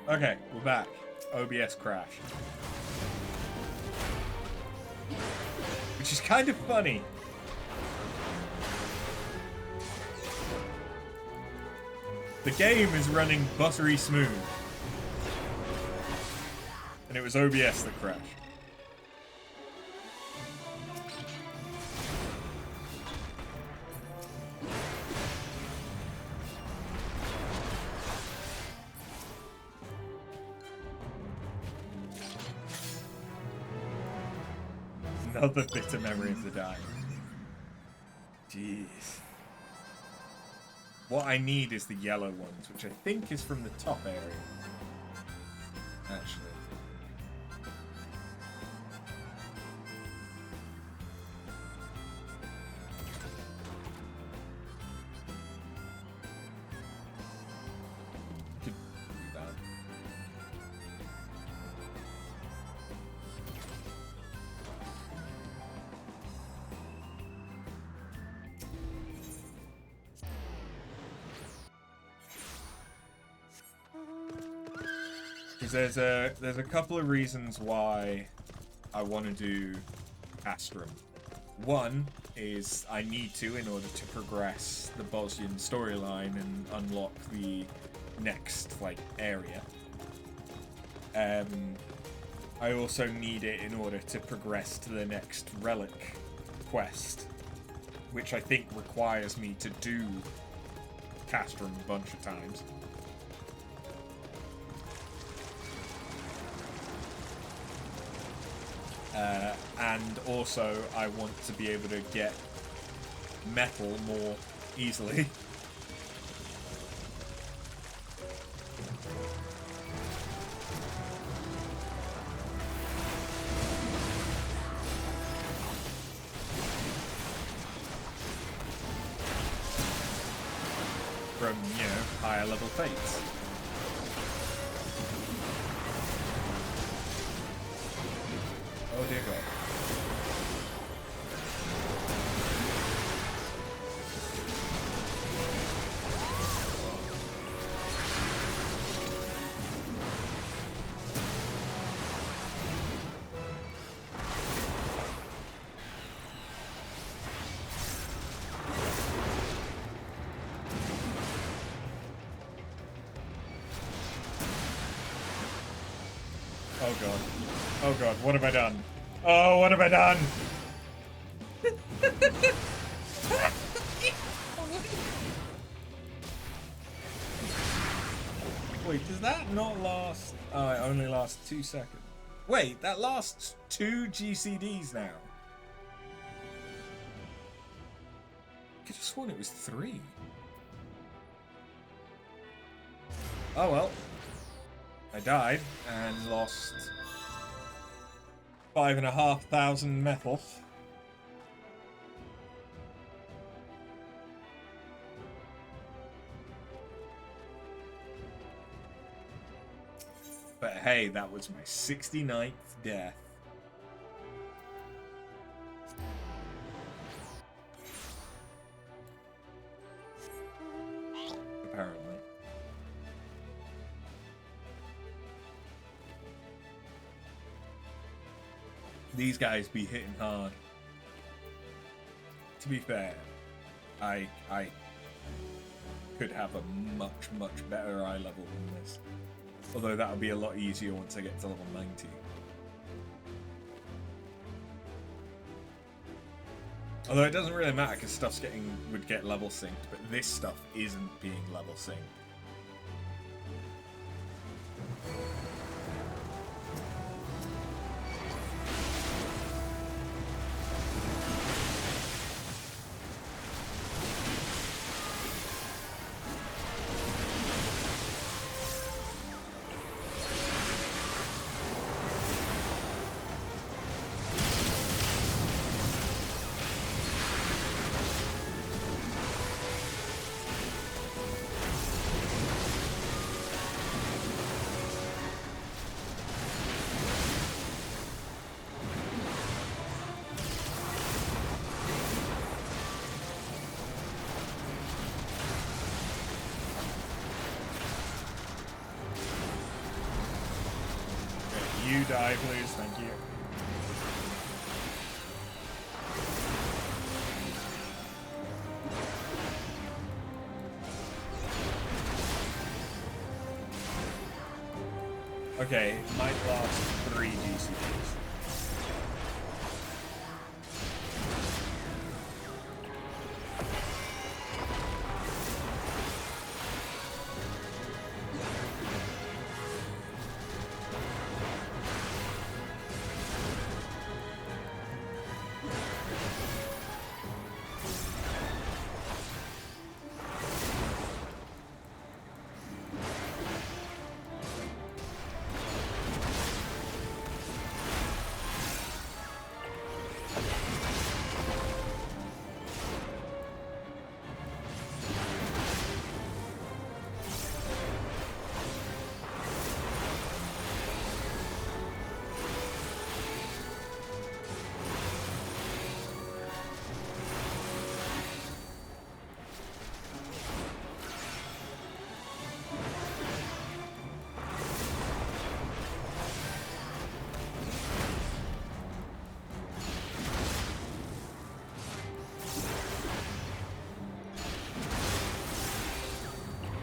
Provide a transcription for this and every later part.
Okay, we're back. OBS crashed. Which is kind of funny. The game is running buttery smooth. And it was OBS that crashed. Another bitter memory of the dying. Jeez. What I need is the yellow ones, which I think is from the top area. Actually. Could do that. Because there's a couple of reasons why I want to do Castrum. One is I need to in order to progress the Bosnian storyline and unlock the next area. I also need it in order to progress to the next relic quest, which I think requires me to do Castrum a bunch of times. And also, I want to be able to get metal more easily. From, higher level fates. Oh dear God. Oh God. Oh God, what have I done? Oh, what have I done? Wait, does that not last? Oh, it only lasts 2 seconds. Wait, that lasts 2 GCDs now. I could have sworn it was 3. Oh well. I died and lost 5,500 metal. But hey, that was my 69th death. Apparently. These guys be hitting hard. To be fair, I could have a much better eye level than this. Although that would be a lot easier once I get to level 90. Although it doesn't really matter because stuff's would get level synced, but this stuff isn't being level synced. You die, please. Thank you. Okay, might last 3 GCPs.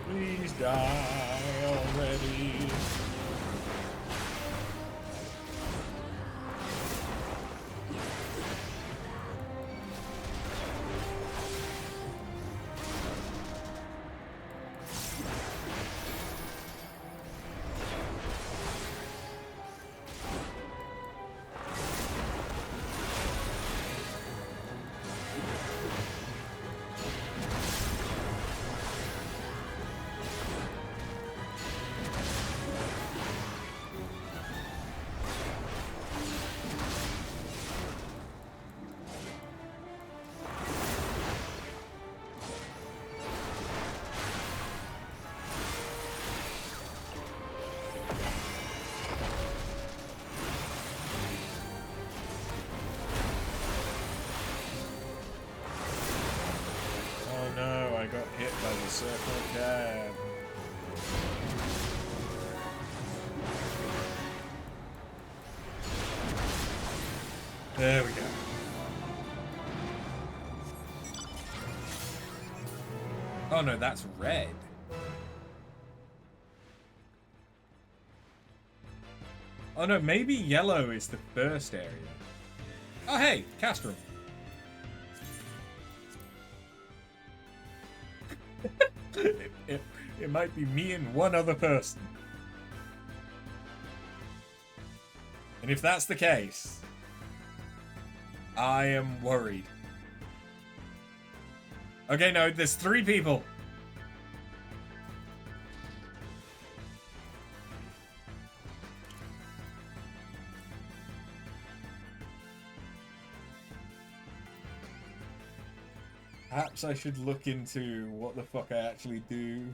Please die already. I got hit by the circle cab. There we go. Oh no, that's red. Oh no, maybe yellow is the first area. Oh hey, Castrum. It might be me and one other person. And if that's the case, I am worried. Okay, no, there's 3 people. Perhaps I should look into what the fuck I actually do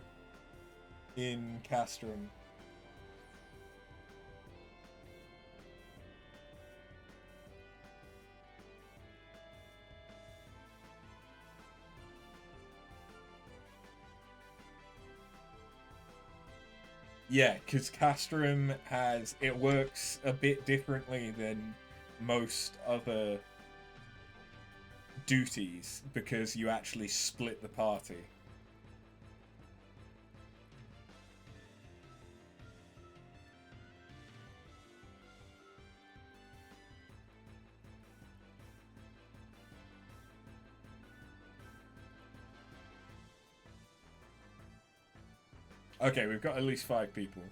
in Castrum. Yeah, because Castrum it works a bit differently than most other duties because you actually split the party. Okay, we've got at least 5 people.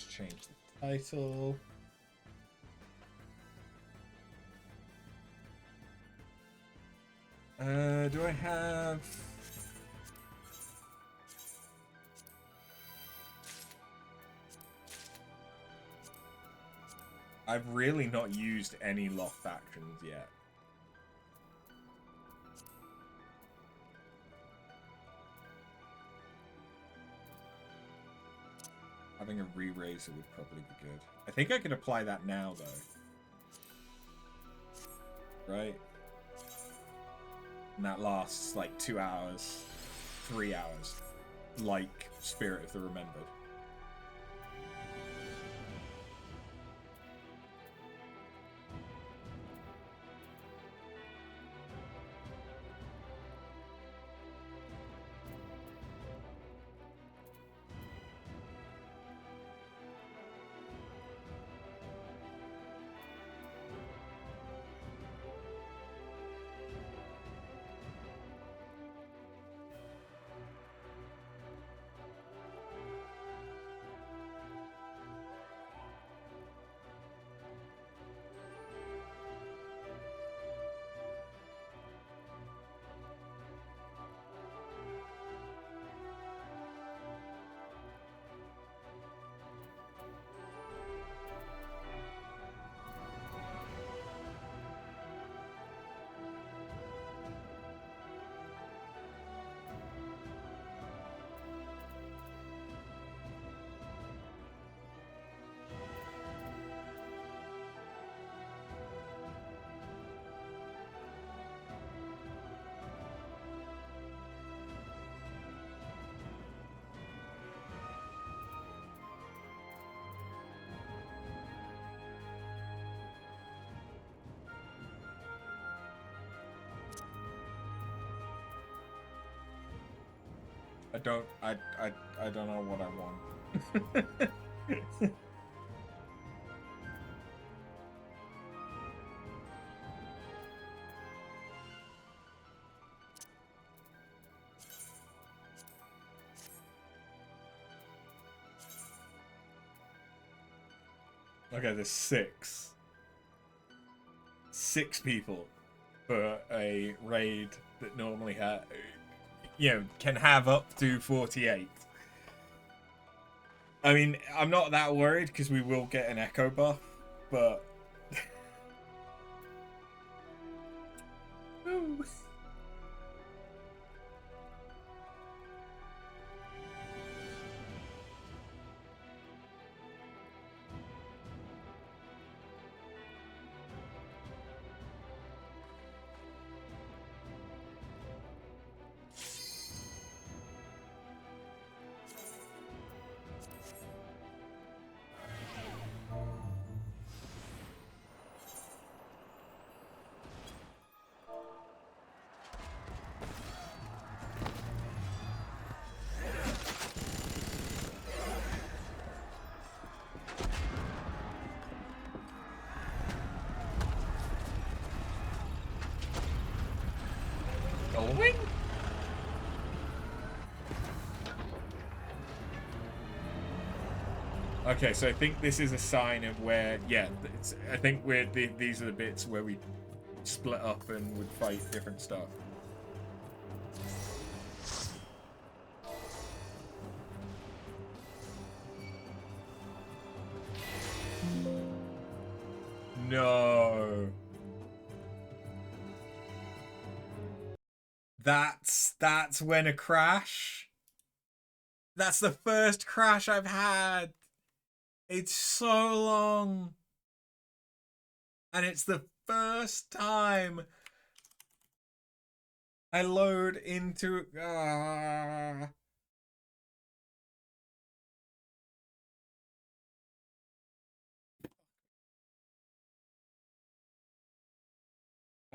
Just change the title. Do I have... I've really not used any lock factions yet. Having a re-raiser would probably be good. I think I could apply that now, though. Right? And that lasts like 2 hours, 3 hours. Like Spirit of the Remembered. I don't know what I want. Okay, there's 6. 6 people for a raid that normally can have up to 48. I mean, I'm not that worried because we will get an echo buff, but... Ooh. Okay, so I think this is a sign of where, I think these are the bits where we split up and would fight different stuff. No. That's when a crash. That's the first crash I've had. It's so long. And it's the first time I load into... I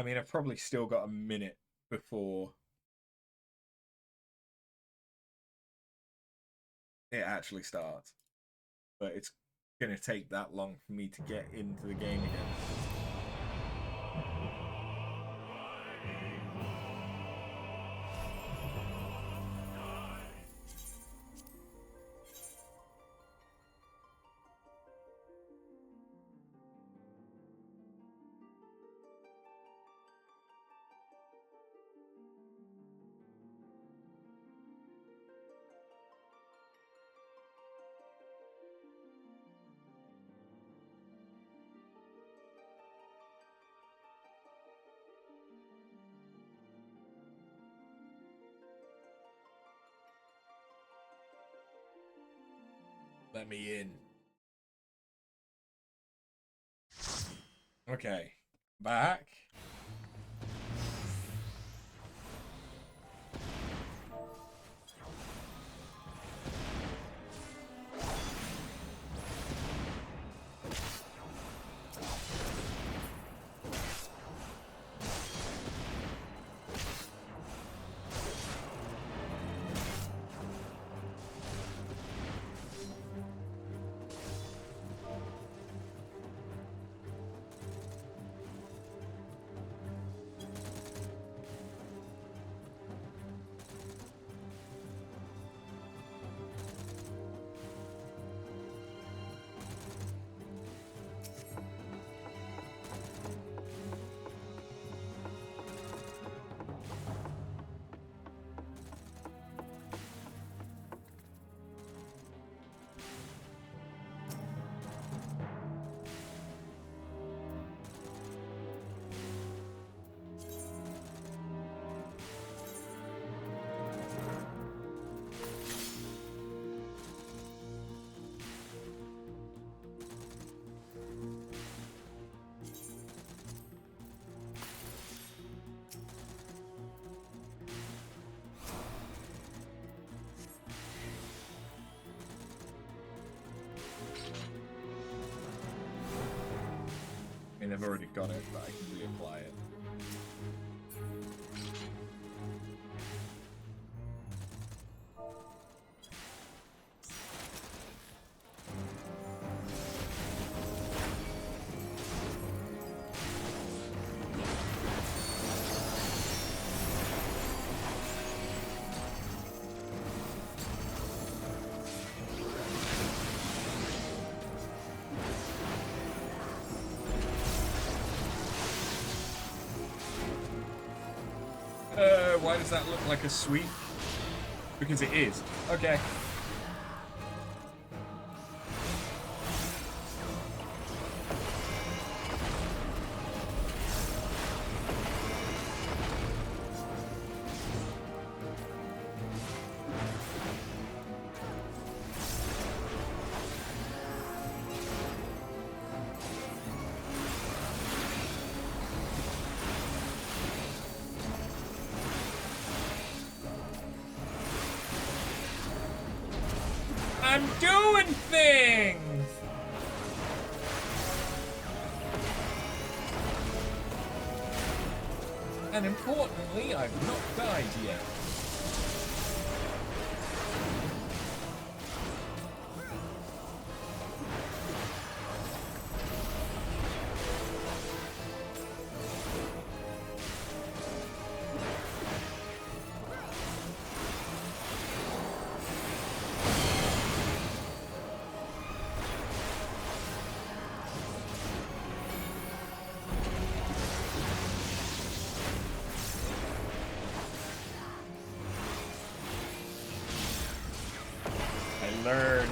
mean, I've probably still got a minute before it actually starts. But it's going to take that long for me to get into the game again. Let me in. Okay. Back. I mean, I've already got it, but I can reapply it. Why does that look like a sweep? Because it is. Okay. I'm doing things! And importantly, I've not died yet. I learned.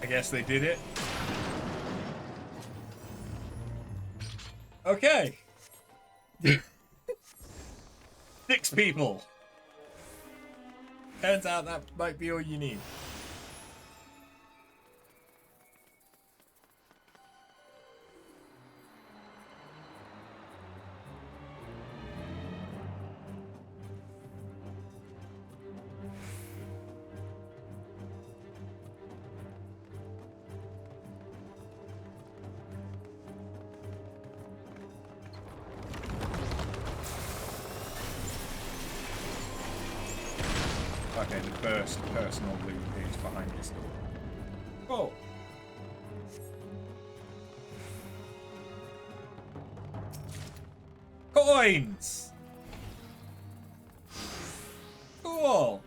I guess they did it. Okay. 6 people. Turns out that might be all you need. Okay, the first personal loot is behind this door. Oh! Coins! Cool!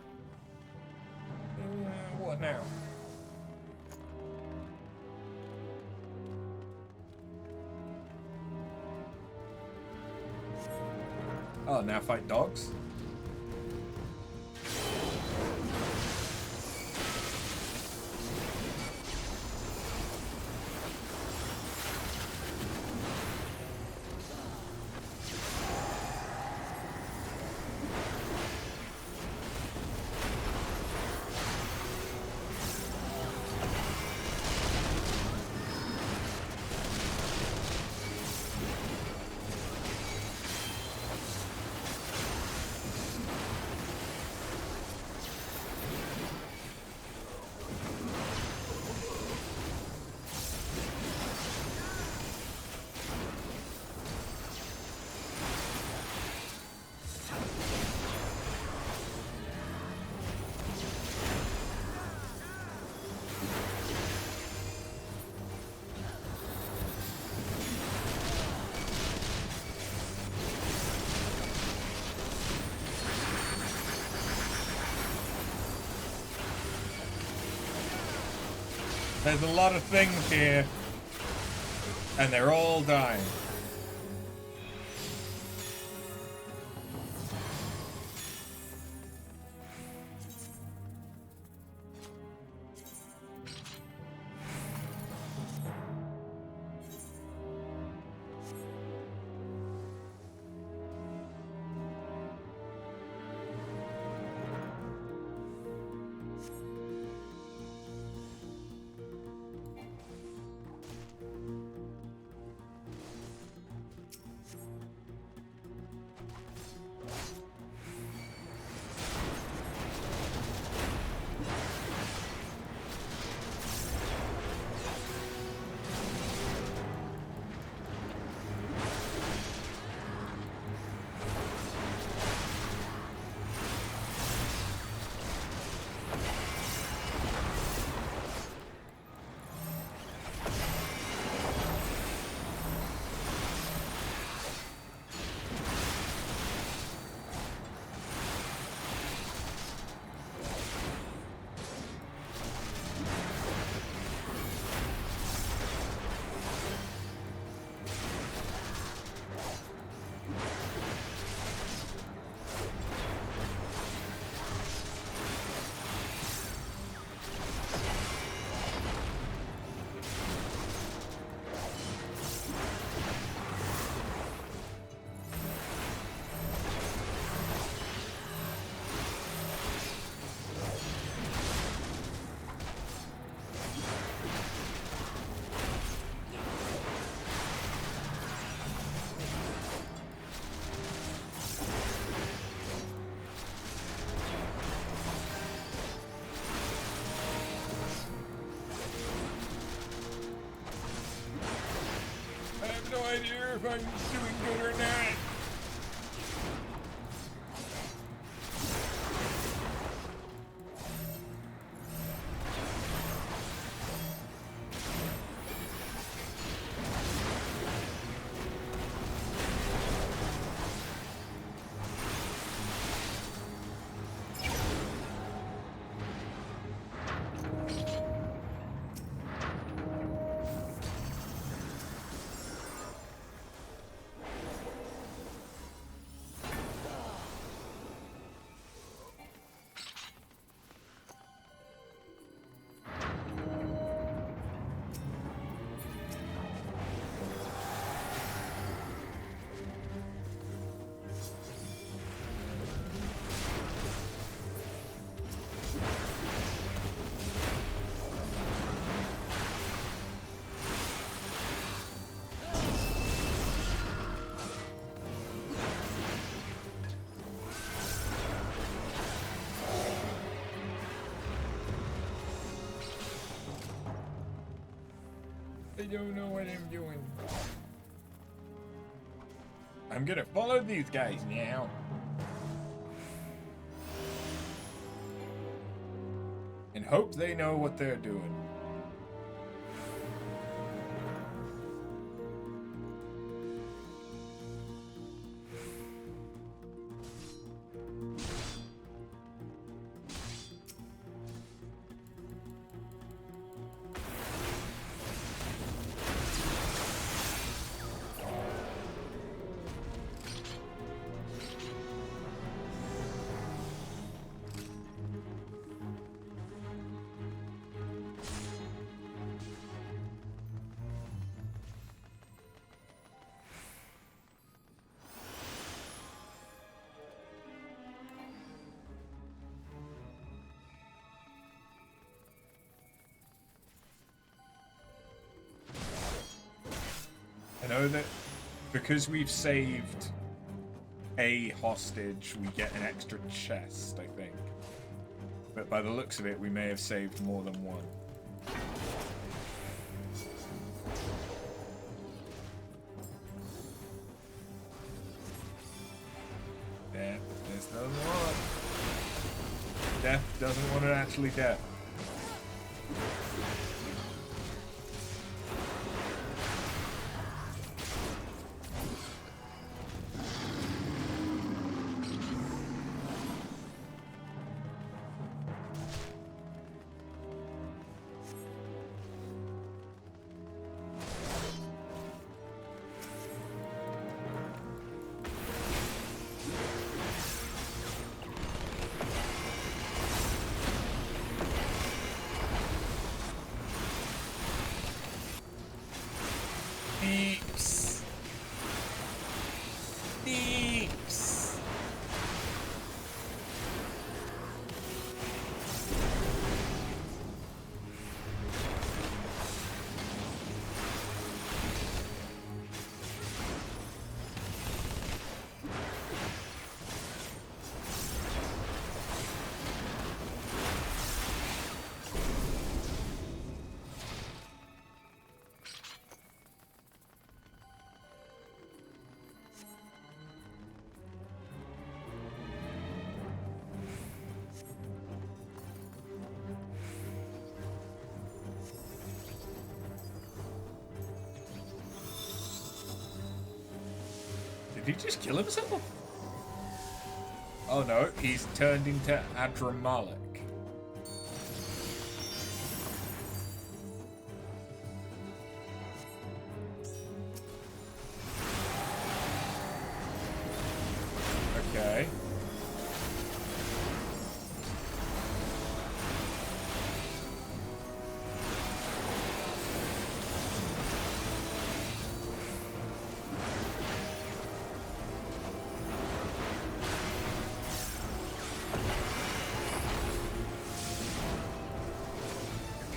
What now? Oh, now fight dogs? There's a lot of things here, and they're all dying. idea if I'm doing good or not. I don't know what I'm doing. I'm gonna follow these guys now. And hope they know what they're doing. I know that because we've saved a hostage, we get an extra chest, I think. But by the looks of it, we may have saved more than one. Death, this doesn't want. Death doesn't want to actually death. Did he just kill himself? Oh no, he's turned into Adramalik. Okay.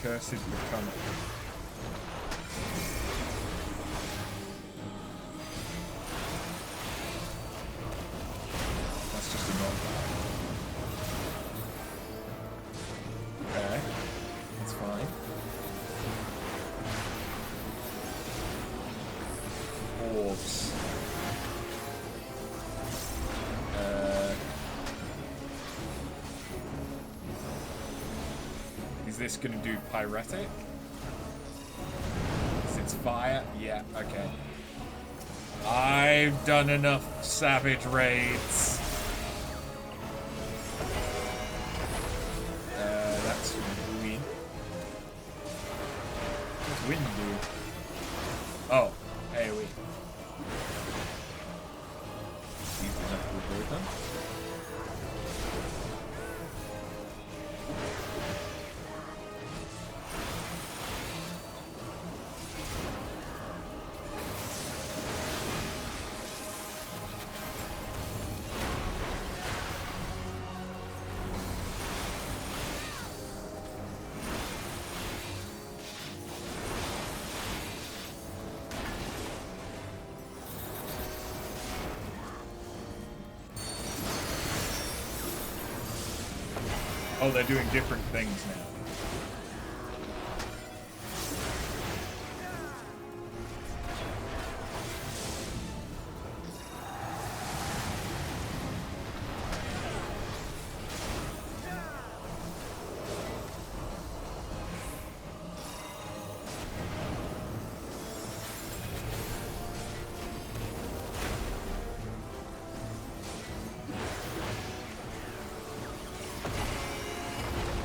Cursed become it. That's just a non-playable. Okay, that's fine. Orbs. Is this gonna do pyretic? Is it fire? Yeah, okay. I've done enough savage raids. That's wind. What's wind do? Oh, AoE. Easy enough to avoid them. Oh, they're doing different things now.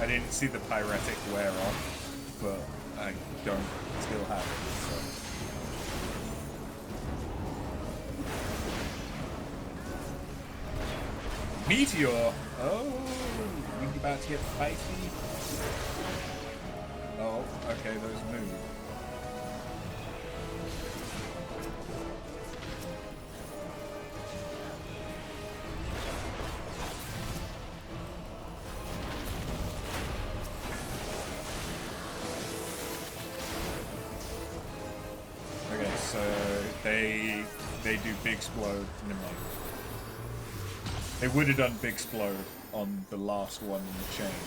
didn't see the pyretic wear off, but I don't still have it, so. Meteor! Oh, we about to get spicy. Oh, okay, those move. Okay, so they do big explode. Never mind. They would have done big explode on the last one in the chain.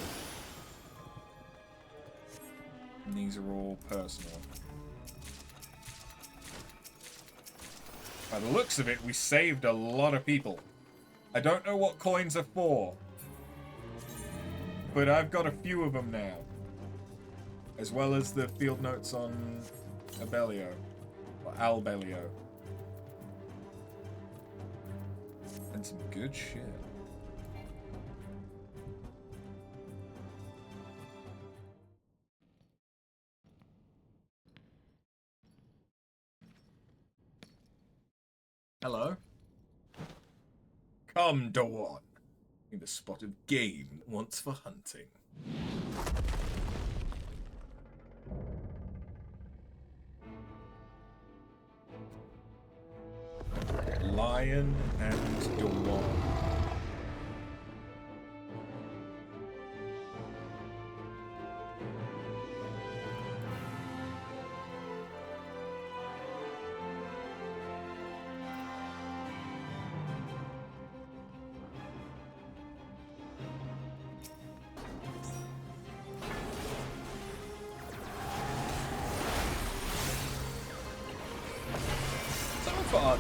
And these are all personal. By the looks of it, we saved a lot of people. I don't know what coins are for, but I've got a few of them now. As well as the field notes on Abellio. Or Albellio. And some good shit. Hello? Come, Dawn. In a spot of game once for hunting. Lion and Dawn.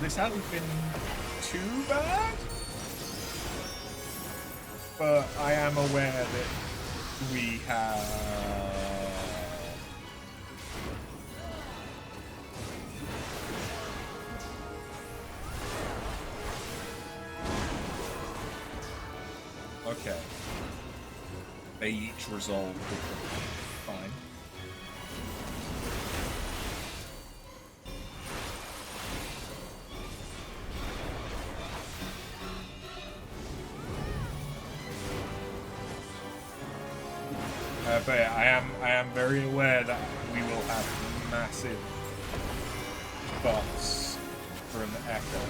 This hasn't been too bad, but I am aware that we have okay. They each resolve differently. Fine. But yeah, I am very aware that we will have massive buffs from Echo.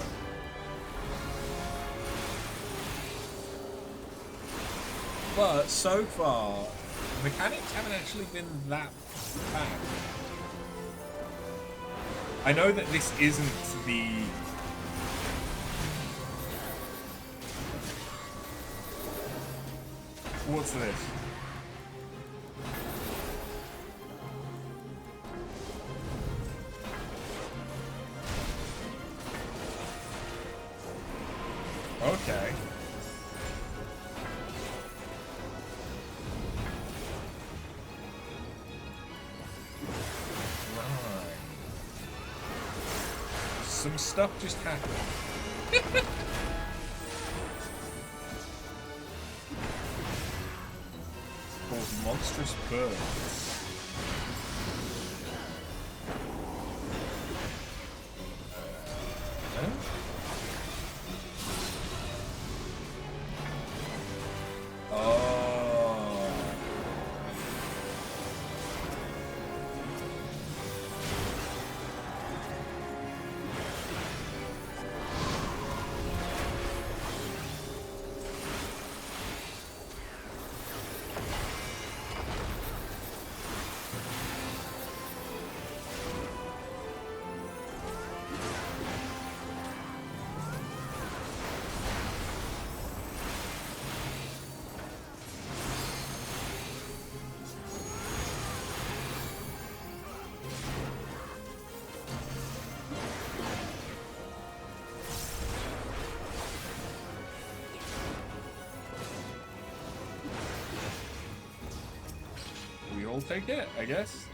But so far, mechanics haven't actually been that bad. I know that this isn't the what's this? Okay. Right. Some stuff just happened. Called monstrous birds. We'll take it, I guess.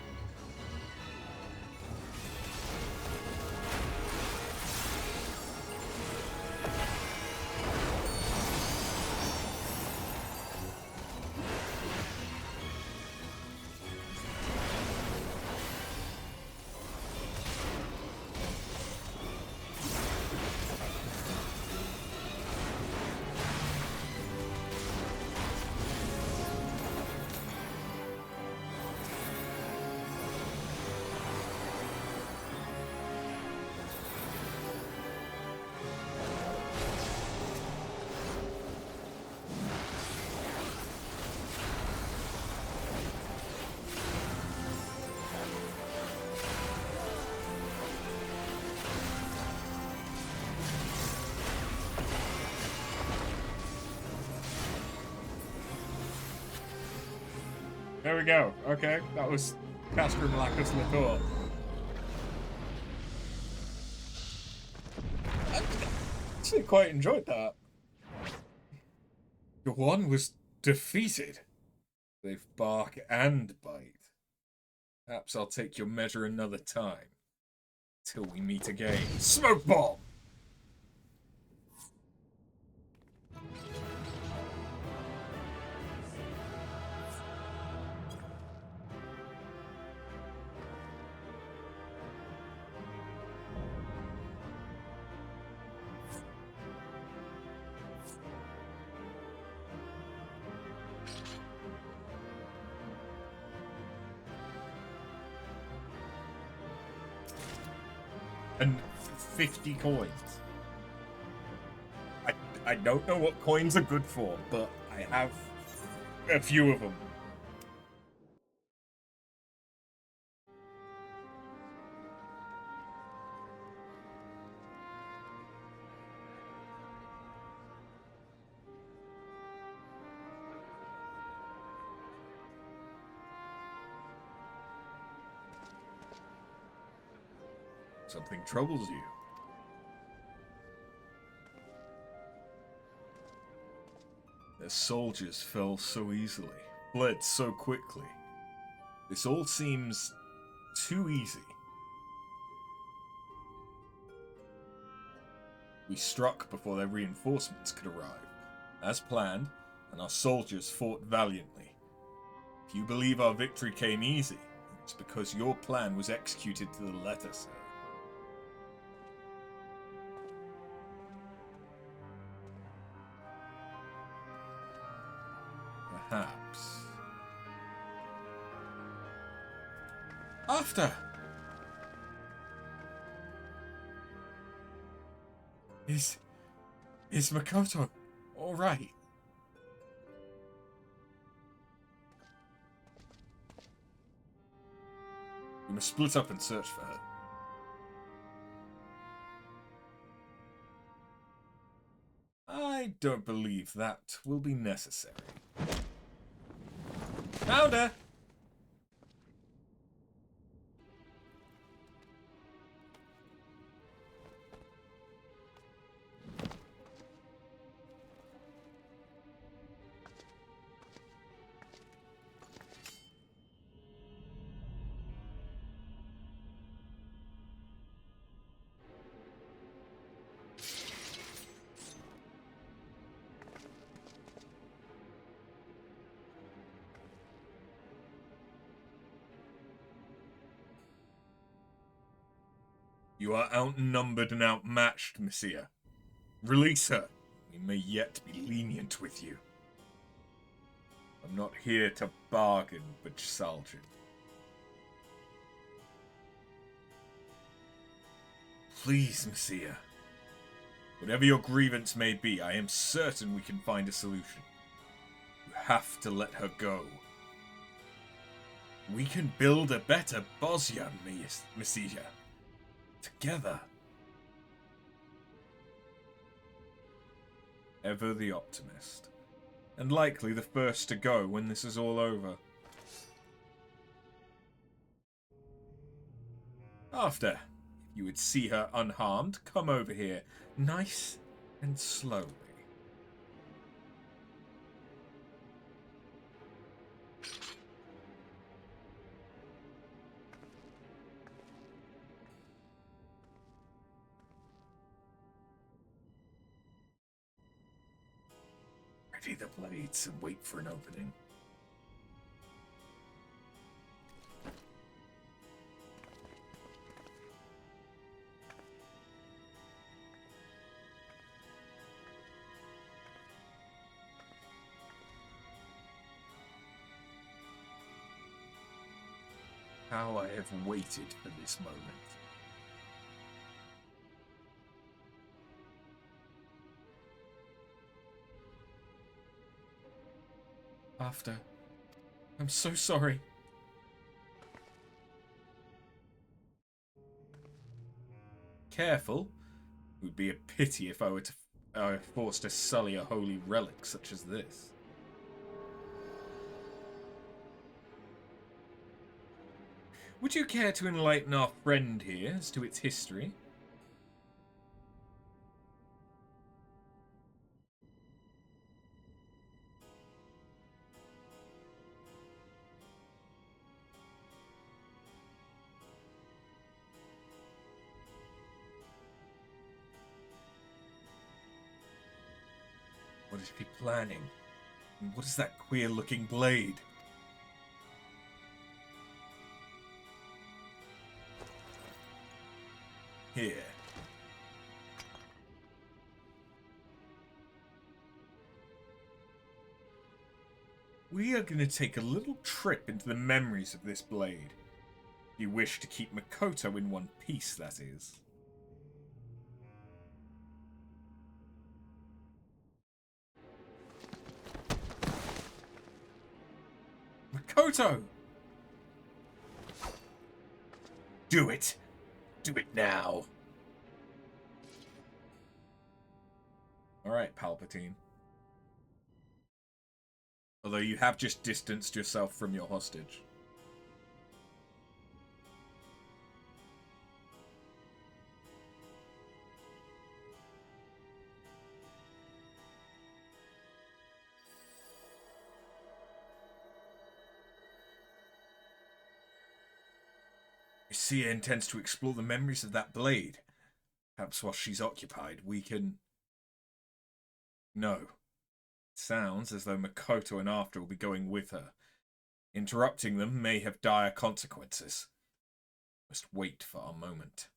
There we go. Okay, that was Castrum, Lacus, Litore. I actually quite enjoyed that. The one was defeated. They've bark and bite. Perhaps I'll take your measure another time. Till we meet again. Smoke bomb! And 50 coins. I don't know what coins are good for, but I have a few of them. Something troubles you. Their soldiers fell so easily, fled so quickly. This all seems too easy. We struck before their reinforcements could arrive, as planned, and our soldiers fought valiantly. If you believe our victory came easy, it's because your plan was executed to the letter, sir. Perhaps. After! Is Makoto alright? We must split up and search for her. I don't believe that will be necessary. Found her! You are outnumbered and outmatched, Messiah. Release her. We may yet be lenient with you. I'm not here to bargain, but Salgin. Please, Messiah. Whatever your grievance may be, I am certain we can find a solution. You have to let her go. We can build a better Bosyan, Messiah. Together. Ever the optimist. And likely the first to go when this is all over. After, if you would see her unharmed, come over here, nice and slowly. Ready the blades and wait for an opening. How I have waited for this moment. After. I'm so sorry. Careful. It would be a pity if I were forced to sully a holy relic such as this. Would you care to enlighten our friend here as to its history? What is he planning? And what is that queer-looking blade? Here. We are going to take a little trip into the memories of this blade. If you wish to keep Makoto in one piece, that is. Makoto! Do it! Do it now! Alright, Palpatine. Although you have just distanced yourself from your hostage. Sia intends to explore the memories of that blade. Perhaps while she's occupied, we can... No. It sounds as though Makoto and After will be going with her. Interrupting them may have dire consequences. Must wait for our moment.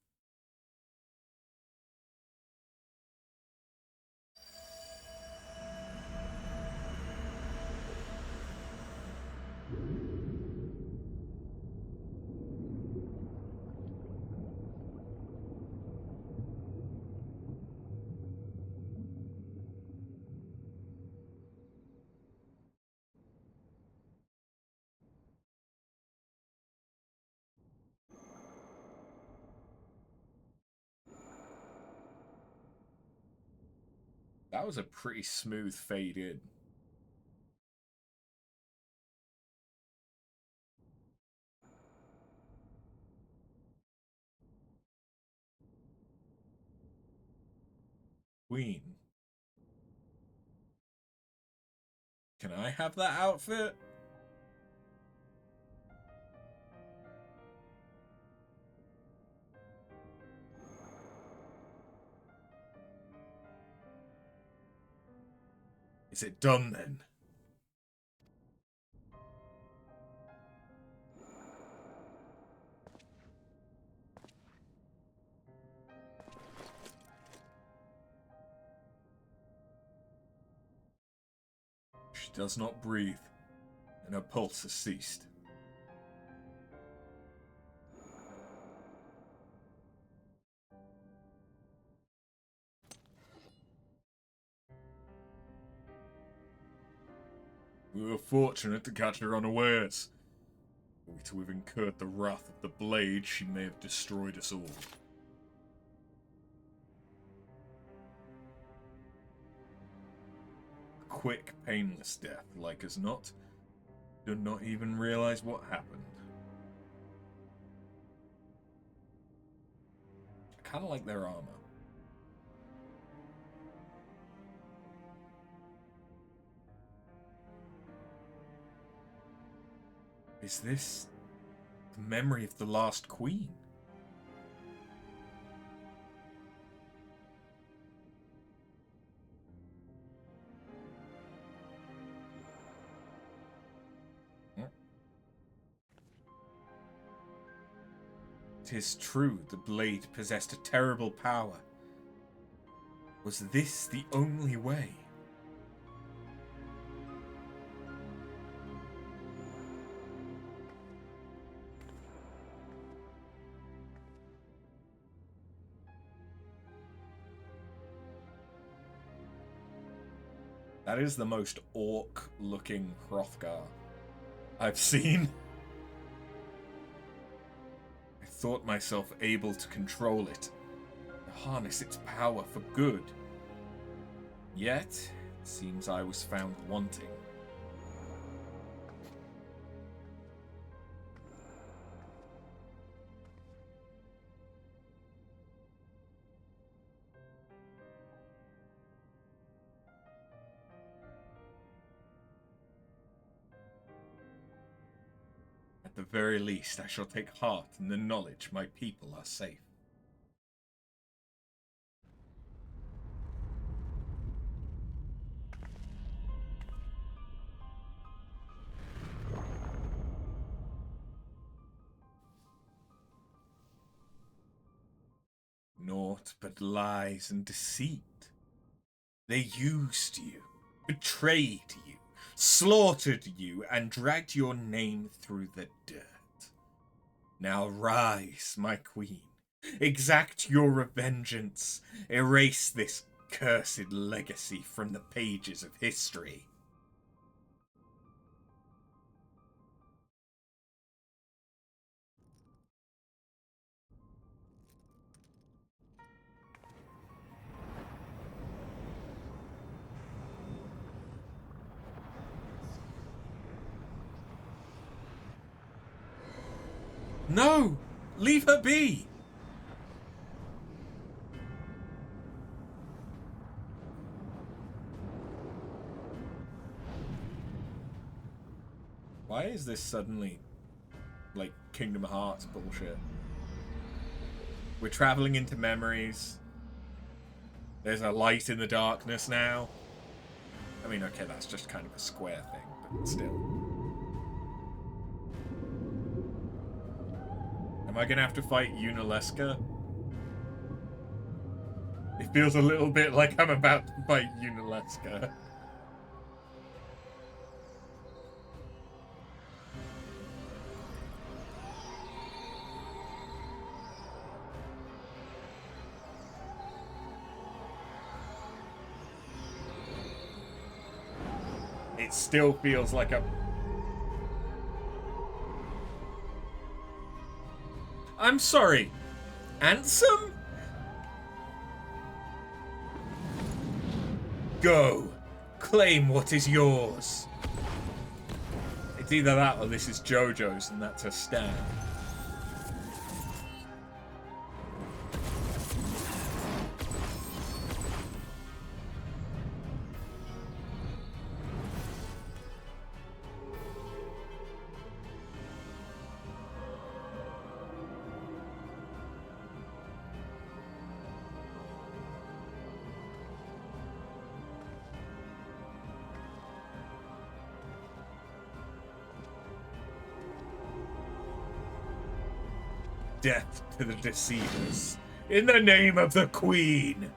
That was a pretty smooth fade in. Queen. Can I have that outfit? Is it done then? She does not breathe, and her pulse has ceased. We were fortunate to catch her unawares. Were we to have incurred the wrath of the blade, she may have destroyed us all. A quick, painless death, like as not. Did not even realize what happened. I kind of like their armor. Is this the memory of the last queen? Tis true, the blade possessed a terrible power. Was this the only way? That is the most orc-looking Hrothgar I've seen. I thought myself able to control it, to harness its power for good. Yet, it seems I was found wanting. At the very least, I shall take heart in the knowledge my people are safe. Naught but lies and deceit. They used you, betrayed you, slaughtered you, and dragged your name through the dirt. Now rise, my queen. Exact your revengeance. Erase this cursed legacy from the pages of history. No! Leave her be! Why is this suddenly, like, Kingdom Hearts bullshit? We're traveling into memories. There's a light in the darkness now. I mean, okay, that's just kind of a Square thing, but still. Am I gonna have to fight Unalesca? It feels a little bit like I'm about to fight Unalesca. It still feels like a... I'm sorry. Ansem? Go. Claim what is yours. It's either that or this is JoJo's and that's a stand. Death to the deceivers. In the name of the Queen!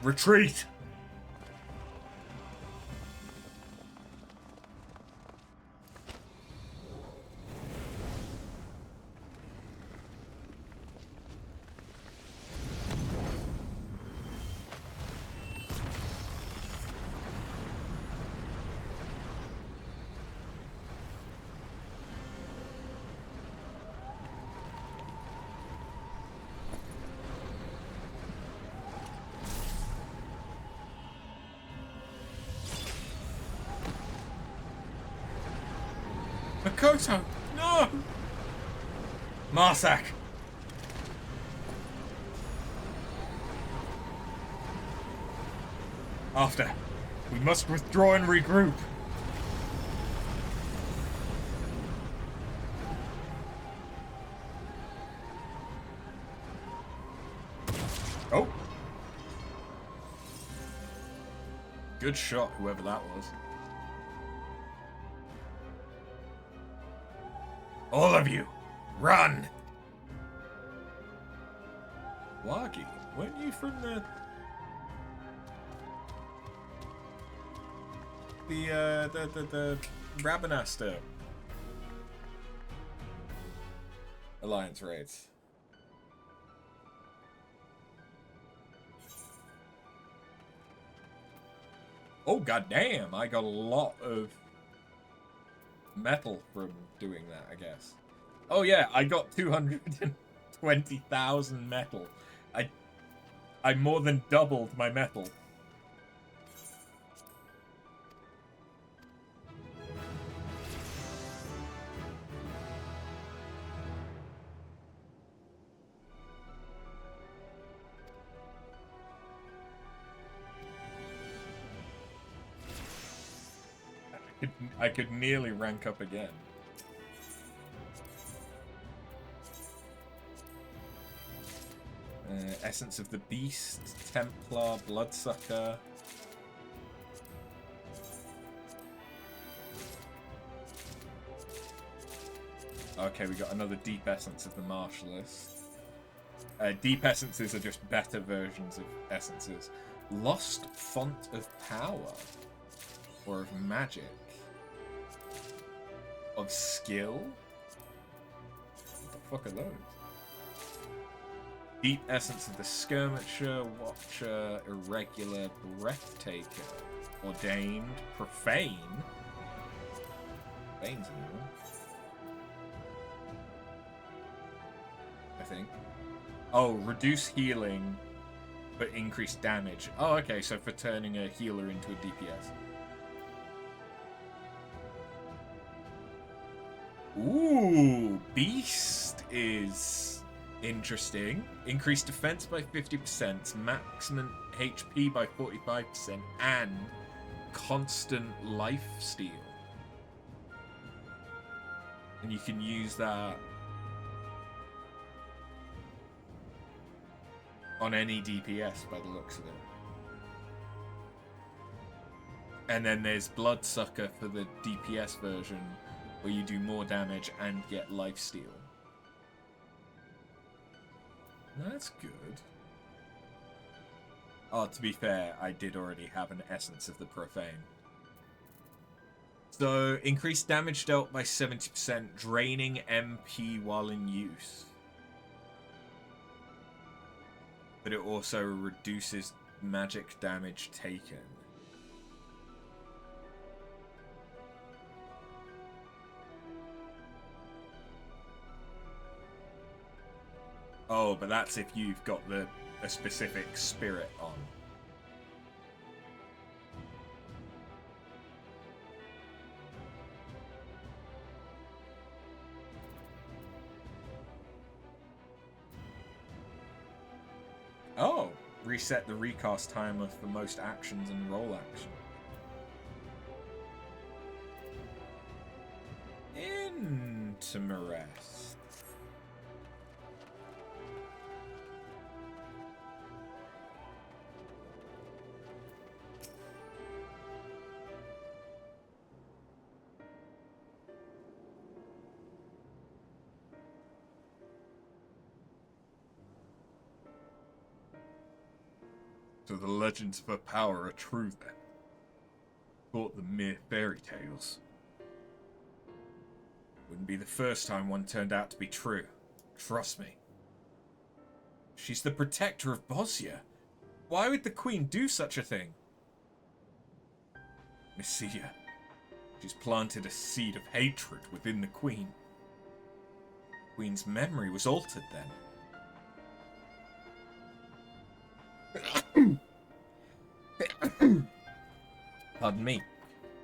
Retreat! Makoto! No! Marsak! After. We must withdraw and regroup. Oh! Good shot, whoever that was. All of you, run! Wagi, weren't you from the Rabanasta Alliance raids? Oh goddamn! I got a lot of metal from doing that, I guess. Oh yeah, I got 220,000 metal. I more than doubled my metal. I could nearly rank up again. Essence of the Beast, Templar, Bloodsucker. Okay, we got another Deep Essence of the Martialist. Deep Essences are just better versions of Essences. Lost Font of Power. Or of Magic. Of Skill? What the fuck are those? Deep Essence of the Skirmisher, Watcher, Irregular, Breathtaker, Ordained, Profane. Profane's a new one. I think. Oh, reduce healing, but increase damage. Oh, okay, so for turning a healer into a DPS. Ooh, Beast is interesting. Increase defense by 50%, maximum HP by 45%, and constant life steal. And you can use that on any DPS by the looks of it. And then there's Bloodsucker for the DPS version, where you do more damage and get lifesteal. That's good. Oh, to be fair, I did already have an Essence of the Profane. So, increased damage dealt by 70%, draining MP while in use. But it also reduces magic damage taken. Oh, but that's if you've got a specific spirit on. Oh, reset the recast timer for most actions and roll action. Interesting. So the legends of her power are true then. Thought them mere fairy tales. Wouldn't be the first time one turned out to be true. Trust me. She's the protector of Bosnia. Why would the Queen do such a thing? Messiah. She's planted a seed of hatred within the Queen. The Queen's memory was altered then. Pardon me.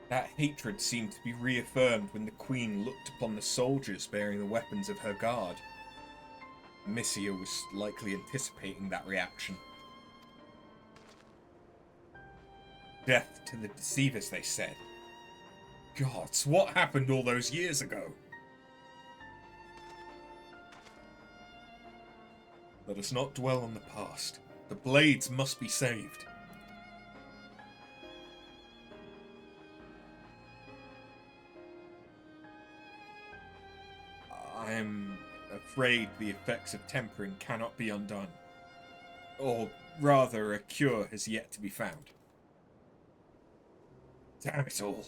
That hatred seemed to be reaffirmed when the Queen looked upon the soldiers bearing the weapons of her guard. Messiah was likely anticipating that reaction. Death to the deceivers, they said. Gods, what happened all those years ago? Let us not dwell on the past. The blades must be saved. I am afraid the effects of tempering cannot be undone. Or rather, a cure has yet to be found. Damn it all.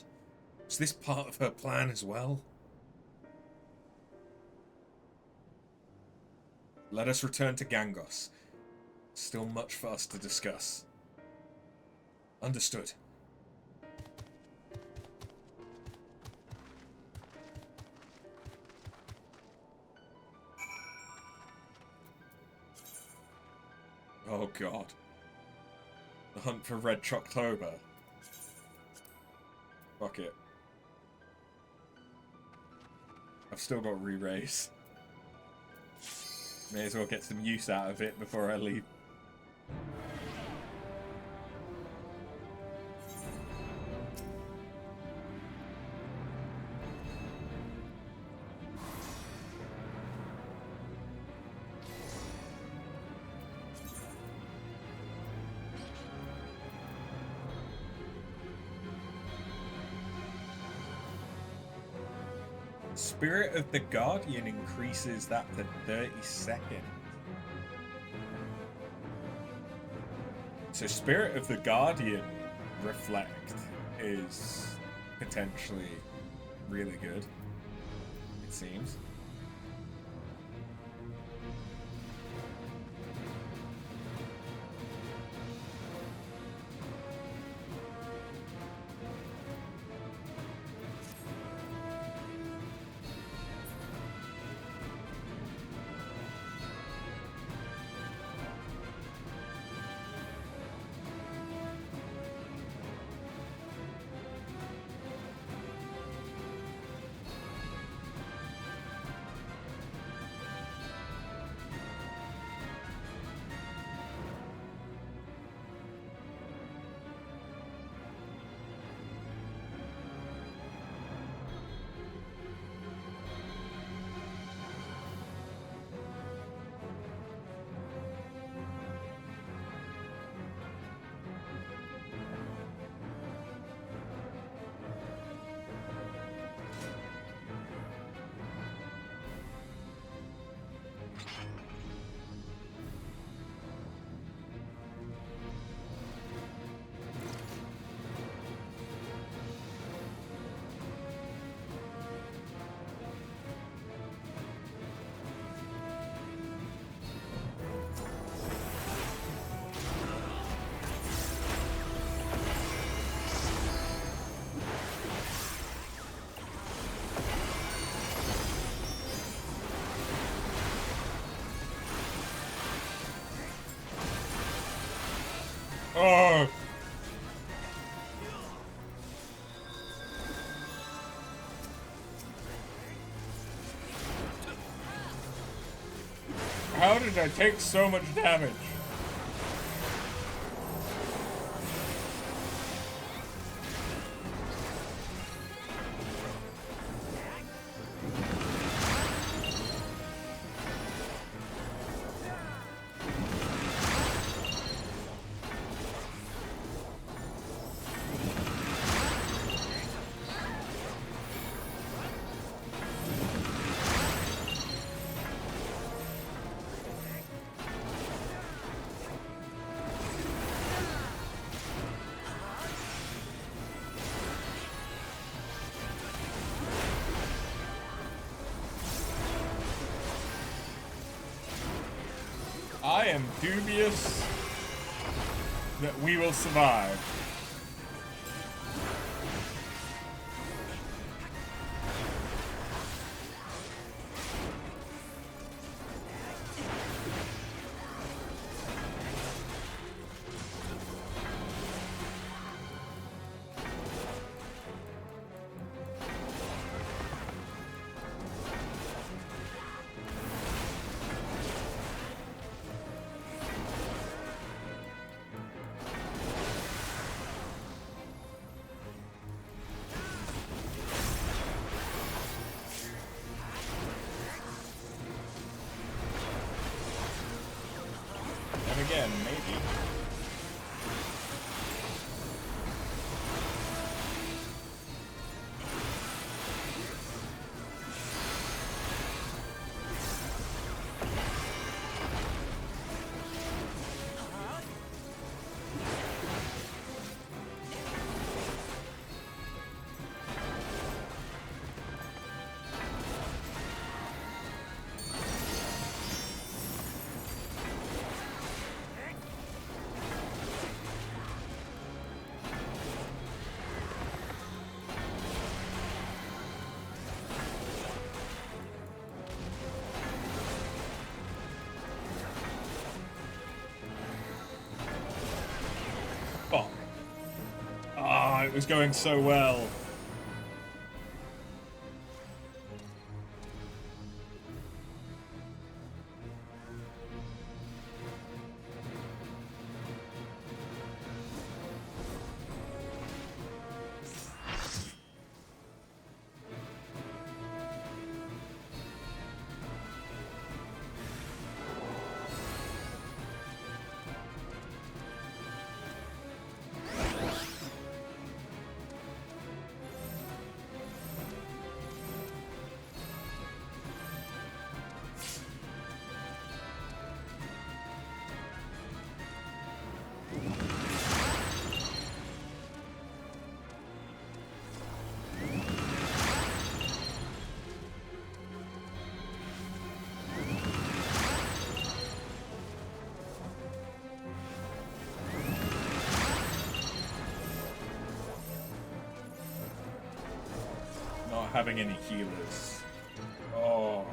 Was this part of her plan as well? Let us return to Gangos. Still much for us to discuss. Understood. Oh god. The hunt for Red Choctober. Fuck it. I've still got re-raise. May as well get some use out of it before I leave. Spirit of the Guardian increases that to 30 seconds. So Spirit of the Guardian Reflect is potentially really good, it seems. Oh! How did I take so much damage? I am dubious that we will survive. Again, maybe. It was going so well. having any healers. Oh,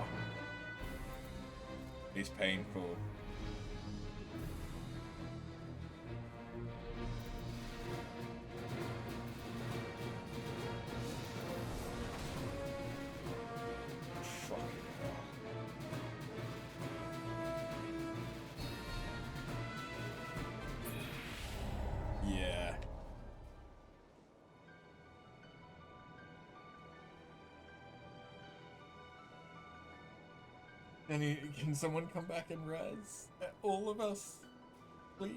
it's painful. Yeah. Can someone come back and res all of us, please?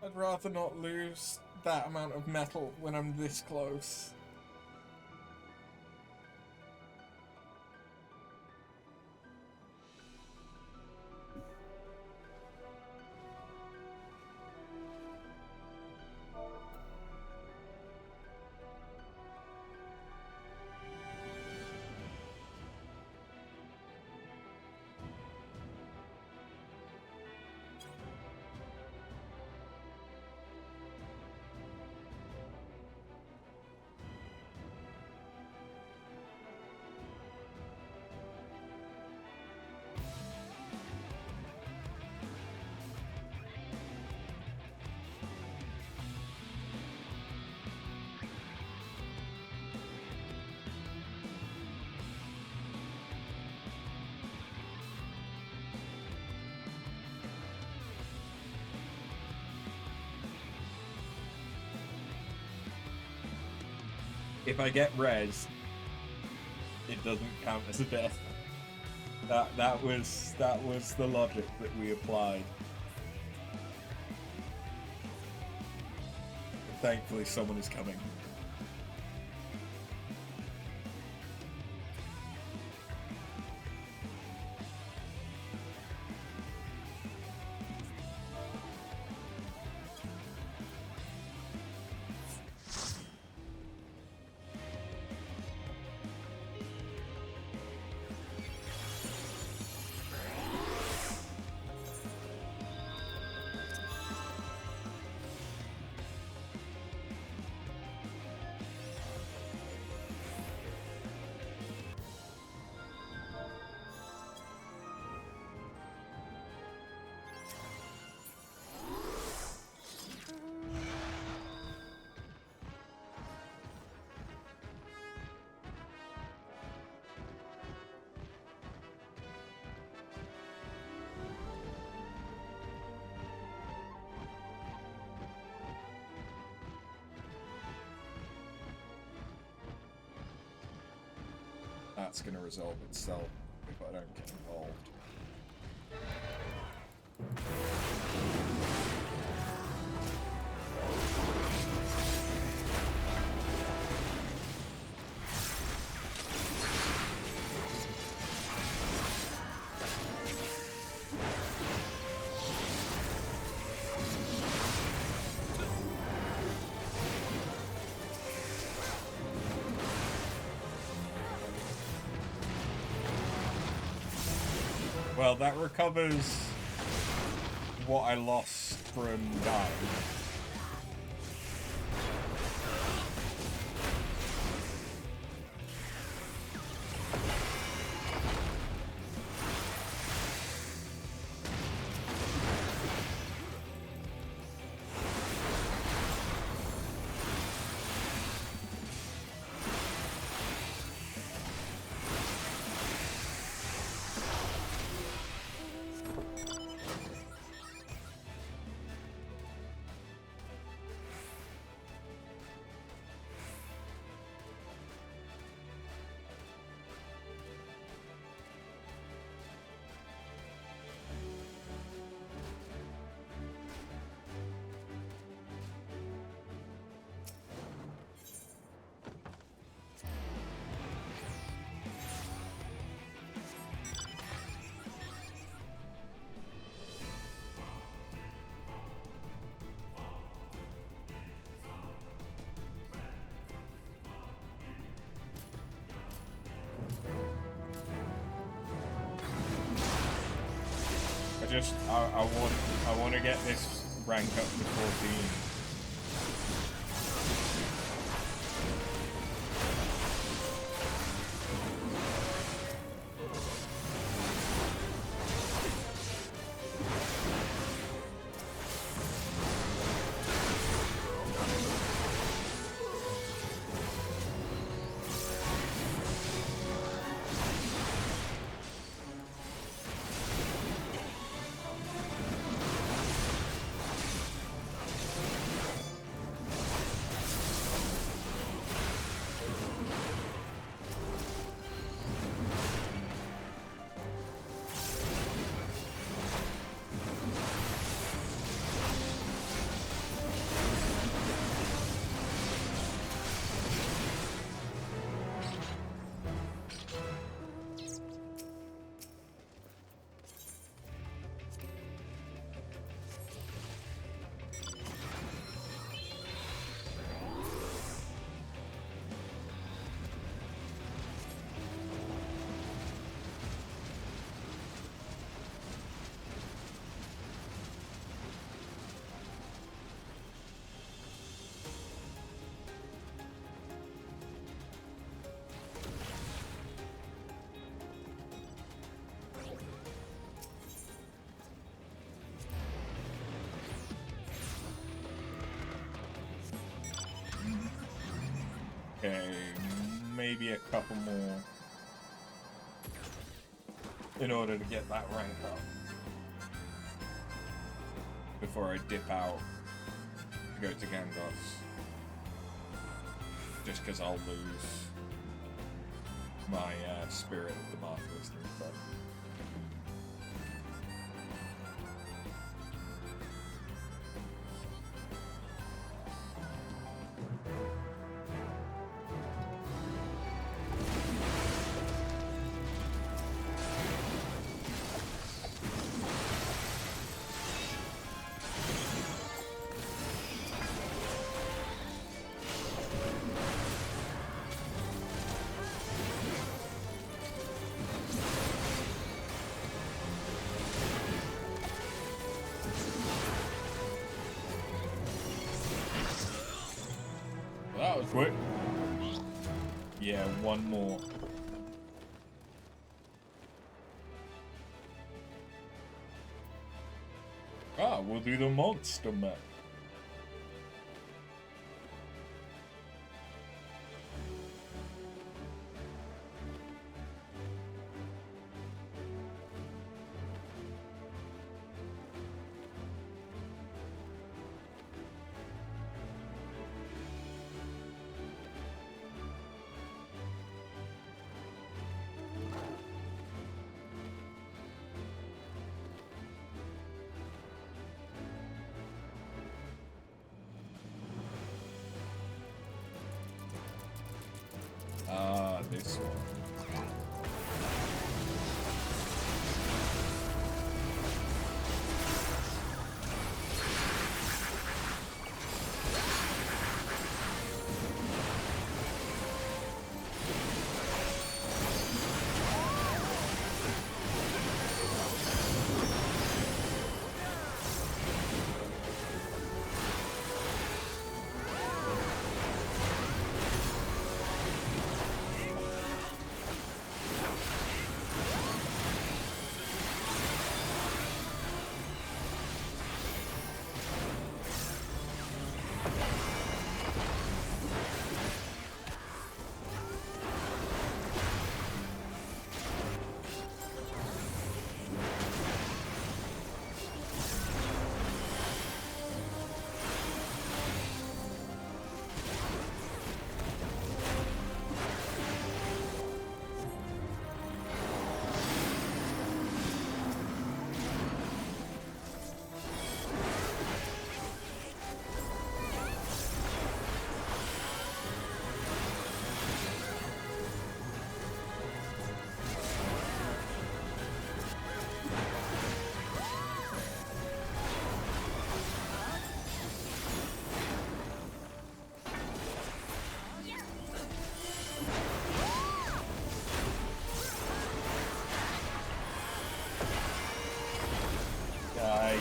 I'd rather not lose that amount of metal when I'm this close. If I get res, it doesn't count as a death. That was the logic that we applied. But thankfully, someone is coming. That's going to resolve itself if I don't get involved. Well, that recovers what I lost from dying. I want to get this rank up to 14. maybe a couple more in order to get that rank up before I dip out to go to Gangos. Just because I'll lose my spirit of the Marvelous and stuff. That was quick. Yeah, one more. Ah, we'll do the monster mech. This one.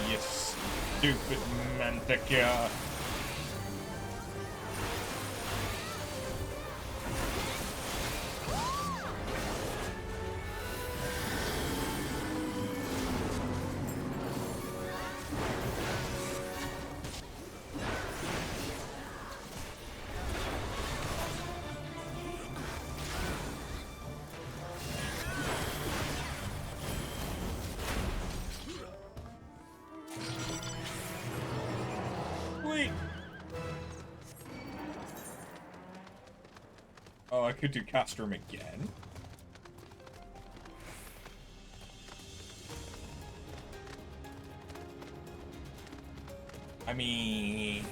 You stupid Manteca. Oh, I could do Castrum again. I mean...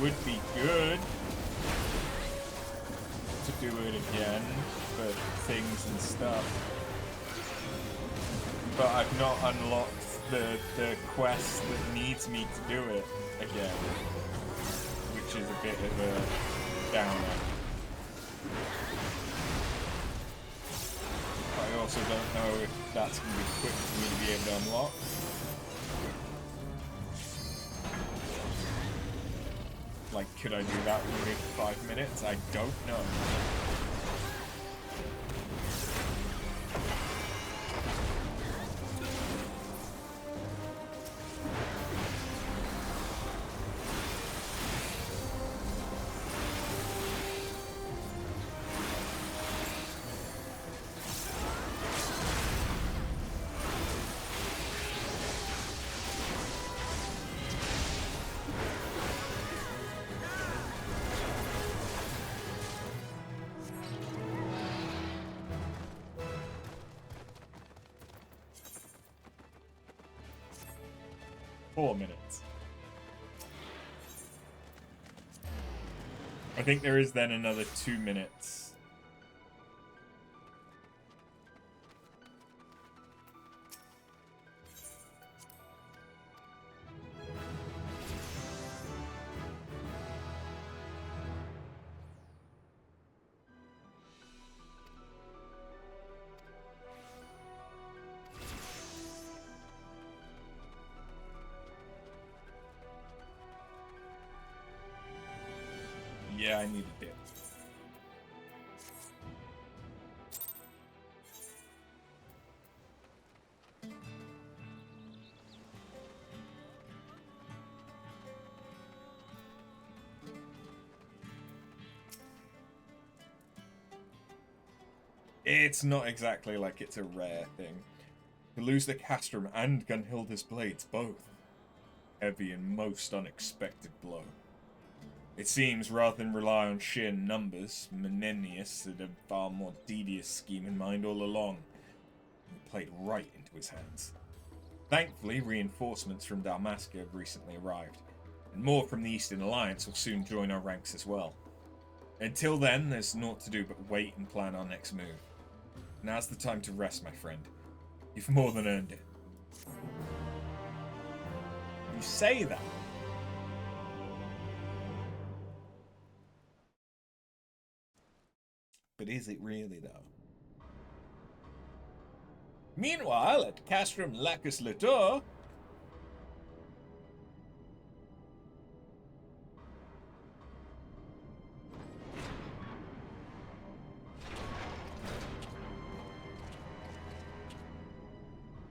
would be good to do it again for things and stuff, but I've not unlocked the quest that needs me to do it again, which is a bit of a downer. I also don't know if that's going to be quick for me to be able to unlock. Like, could I do that within 5 minutes? I don't know. Minutes. I think there is then another 2 minutes. Yeah, I need a dip. It's not exactly like it's a rare thing. To lose the Castrum and Gunhilda's blades both. Heavy and most unexpected blow. It seems, rather than rely on sheer numbers, Menenius had a far more devious scheme in mind all along. It played right into his hands. Thankfully, reinforcements from Dalmasca have recently arrived, and more from the Eastern Alliance will soon join our ranks as well. Until then, there's naught to do but wait and plan our next move. Now's the time to rest, my friend. You've more than earned it. You say that. But is it really, though? Meanwhile, at Castrum Lacus Litore...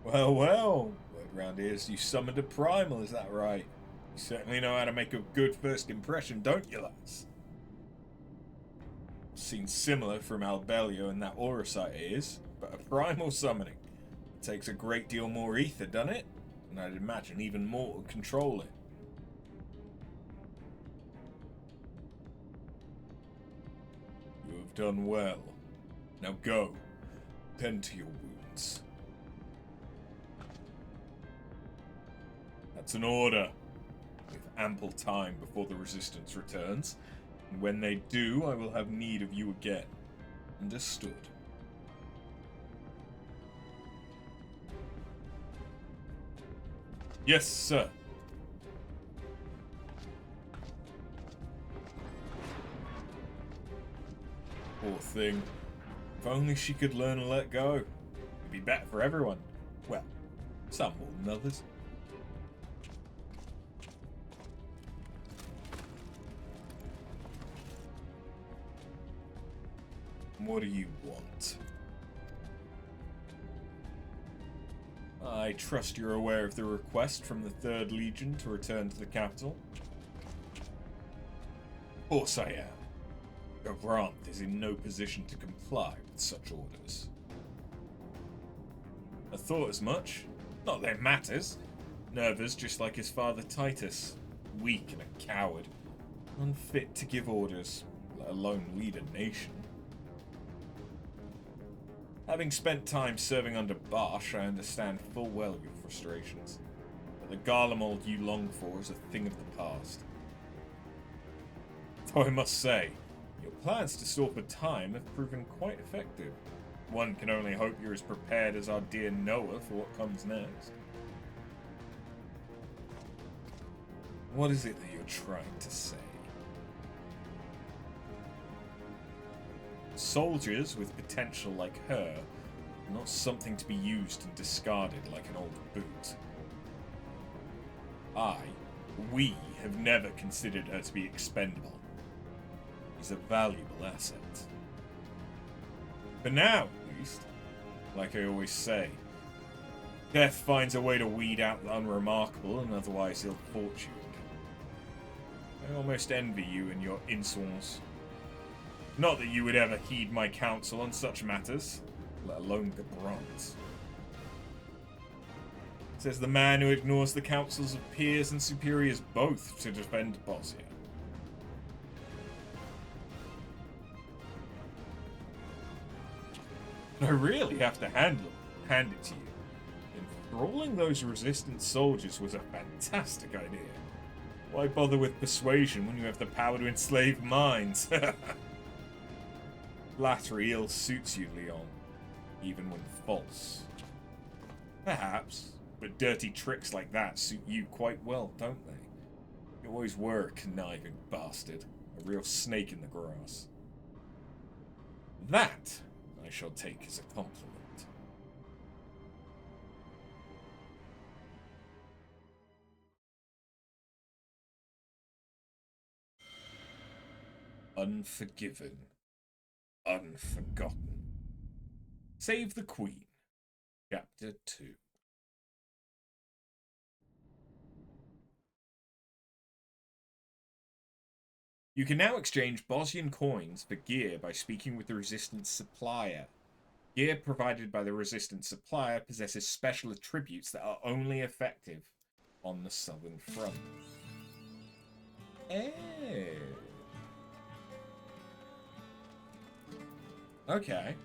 Well, well. Word round here is you summoned a primal, is that right? You certainly know how to make a good first impression, don't you, lads? Seen similar from Albelio and that aura site is, but a primal summoning. It takes a great deal more ether, doesn't it? And I'd imagine even more to control it. You have done well. Now go. Tend to your wounds. That's an order. We have ample time before the resistance returns. And when they do, I will have need of you again. Understood. Yes, sir. Poor thing. If only she could learn and let go. It'd be better for everyone. Well, some more than others. What do you want? I trust you're aware of the request from the 3rd Legion to return to the capital. Of course I am. Gavranth is in no position to comply with such orders. I thought as much. Not that it matters. Nervous just like his father Titus. Weak and a coward. Unfit to give orders, let alone lead a nation. Having spent time serving under Barsh, I understand full well your frustrations. But the Garlemald you long for is a thing of the past. Though I must say, your plans to store for time have proven quite effective. One can only hope you're as prepared as our dear Noah for what comes next. What is it that you're trying to say? Soldiers with potential like her are not something to be used and discarded like an old boot. We have never considered her to be expendable. She's a valuable asset. For now, at least, like I always say, death finds a way to weed out the unremarkable and otherwise ill-fortuned. I almost envy you and your insolence. Not that you would ever heed my counsel on such matters, let alone the bronze. Says the man who ignores the counsels of peers and superiors both to defend Bosnia. I really have to hand it to you. Enthralling those resistance soldiers was a fantastic idea. Why bother with persuasion when you have the power to enslave minds? Flattery ill suits you, Leon, even when false. Perhaps, but dirty tricks like that suit you quite well, don't they? You always were a conniving bastard, a real snake in the grass. That I shall take as a compliment. Unforgiven. Unforgotten. Save the Queen. Chapter 2. You can now exchange Bosnian coins for gear by speaking with the Resistance supplier. Gear provided by the Resistance supplier possesses special attributes that are only effective on the Southern Front. Okay.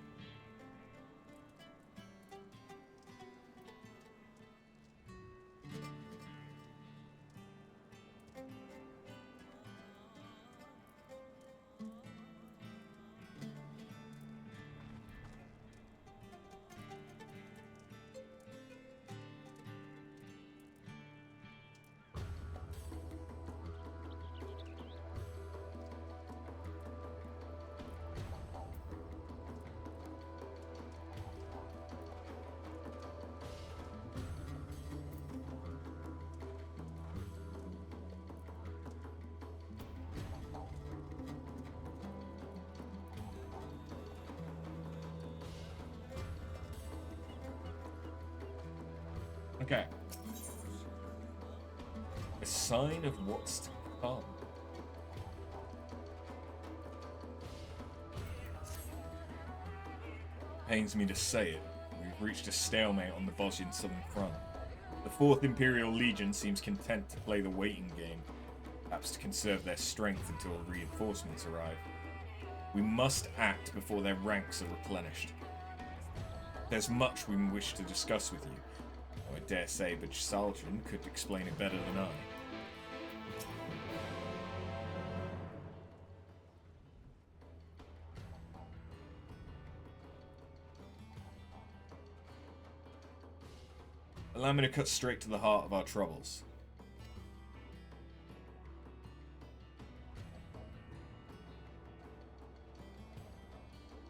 Okay. A sign of what's to come. Pains me to say it, we've reached a stalemate on the Bosnian Southern Front. The 4th Imperial Legion seems content to play the waiting game, perhaps to conserve their strength until reinforcements arrive. We must act before their ranks are replenished. There's much we wish to discuss with you. I dare say, but Saljan could explain it better than I. Allow me to cut straight to the heart of our troubles.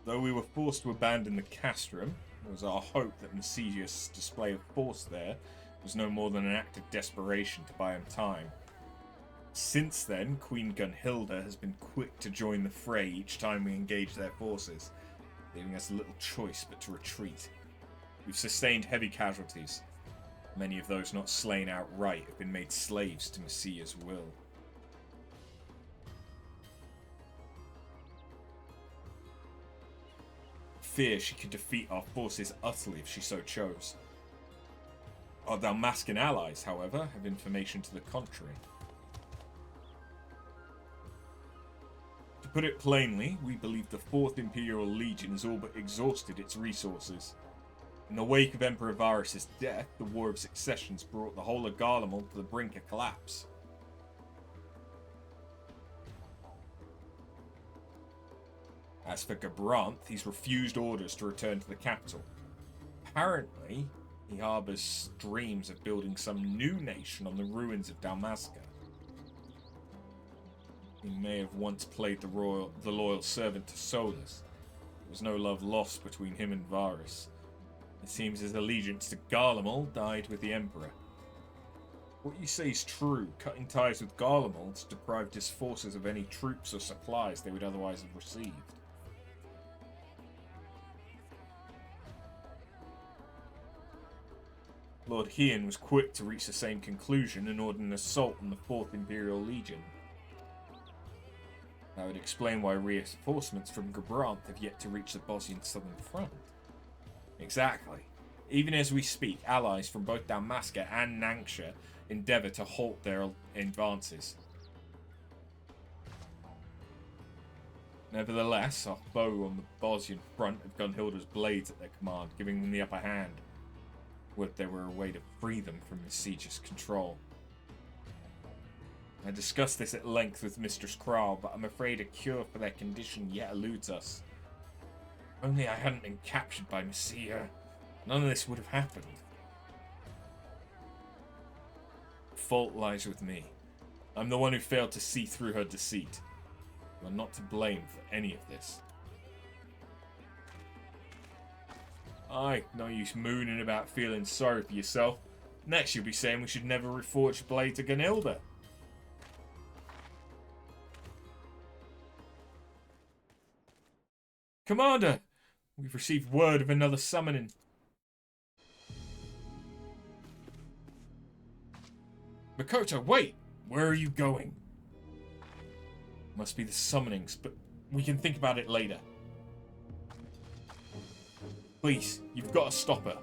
Though we were forced to abandon the Castrum, it was our hope that Masayo's display of force there was no more than an act of desperation to buy him time. Since then, Queen Gunhilda has been quick to join the fray each time we engage their forces, leaving us little choice but to retreat. We've sustained heavy casualties. Many of those not slain outright have been made slaves to Masayo's will. Fear she could defeat our forces utterly if she so chose. Our Dalmascan allies, however, have information to the contrary. To put it plainly, we believe the 4th Imperial Legion has all but exhausted its resources. In the wake of Emperor Varus' death, the War of Successions brought the whole of Garlemald to the brink of collapse. As for Gabranth, he's refused orders to return to the capital. Apparently, he harbours dreams of building some new nation on the ruins of Dalmasca. He may have once played the loyal servant to Solus. There was no love lost between him and Varus. It seems his allegiance to Garlemald died with the Emperor. What you say is true. Cutting ties with Garlemald deprived his forces of any troops or supplies they would otherwise have received. Lord Hian was quick to reach the same conclusion and ordered an assault on the 4th Imperial Legion. That would explain why reinforcements from Gabrant have yet to reach the Bosnian southern front. Exactly. Even as we speak, allies from both Dalmasca and Nanksha endeavour to halt their advances. Nevertheless, our foe on the Bosnian front have Gunhilda's blades at their command, giving them the upper hand. Would there were a way to free them from Masiege's control. I discussed this at length with Mistress Kral, but I'm afraid a cure for their condition yet eludes us. If only I hadn't been captured by Messiah, none of this would have happened. The fault lies with me. I'm the one who failed to see through her deceit. You are not to blame for any of this. Aye, no use mooning about feeling sorry for yourself. Next you'll be saying we should never reforge a blade to Gunhilda. Commander! We've received word of another summoning. Makoto, wait! Where are you going? Must be the summonings, but we can think about it later. Please, you've got to stop her.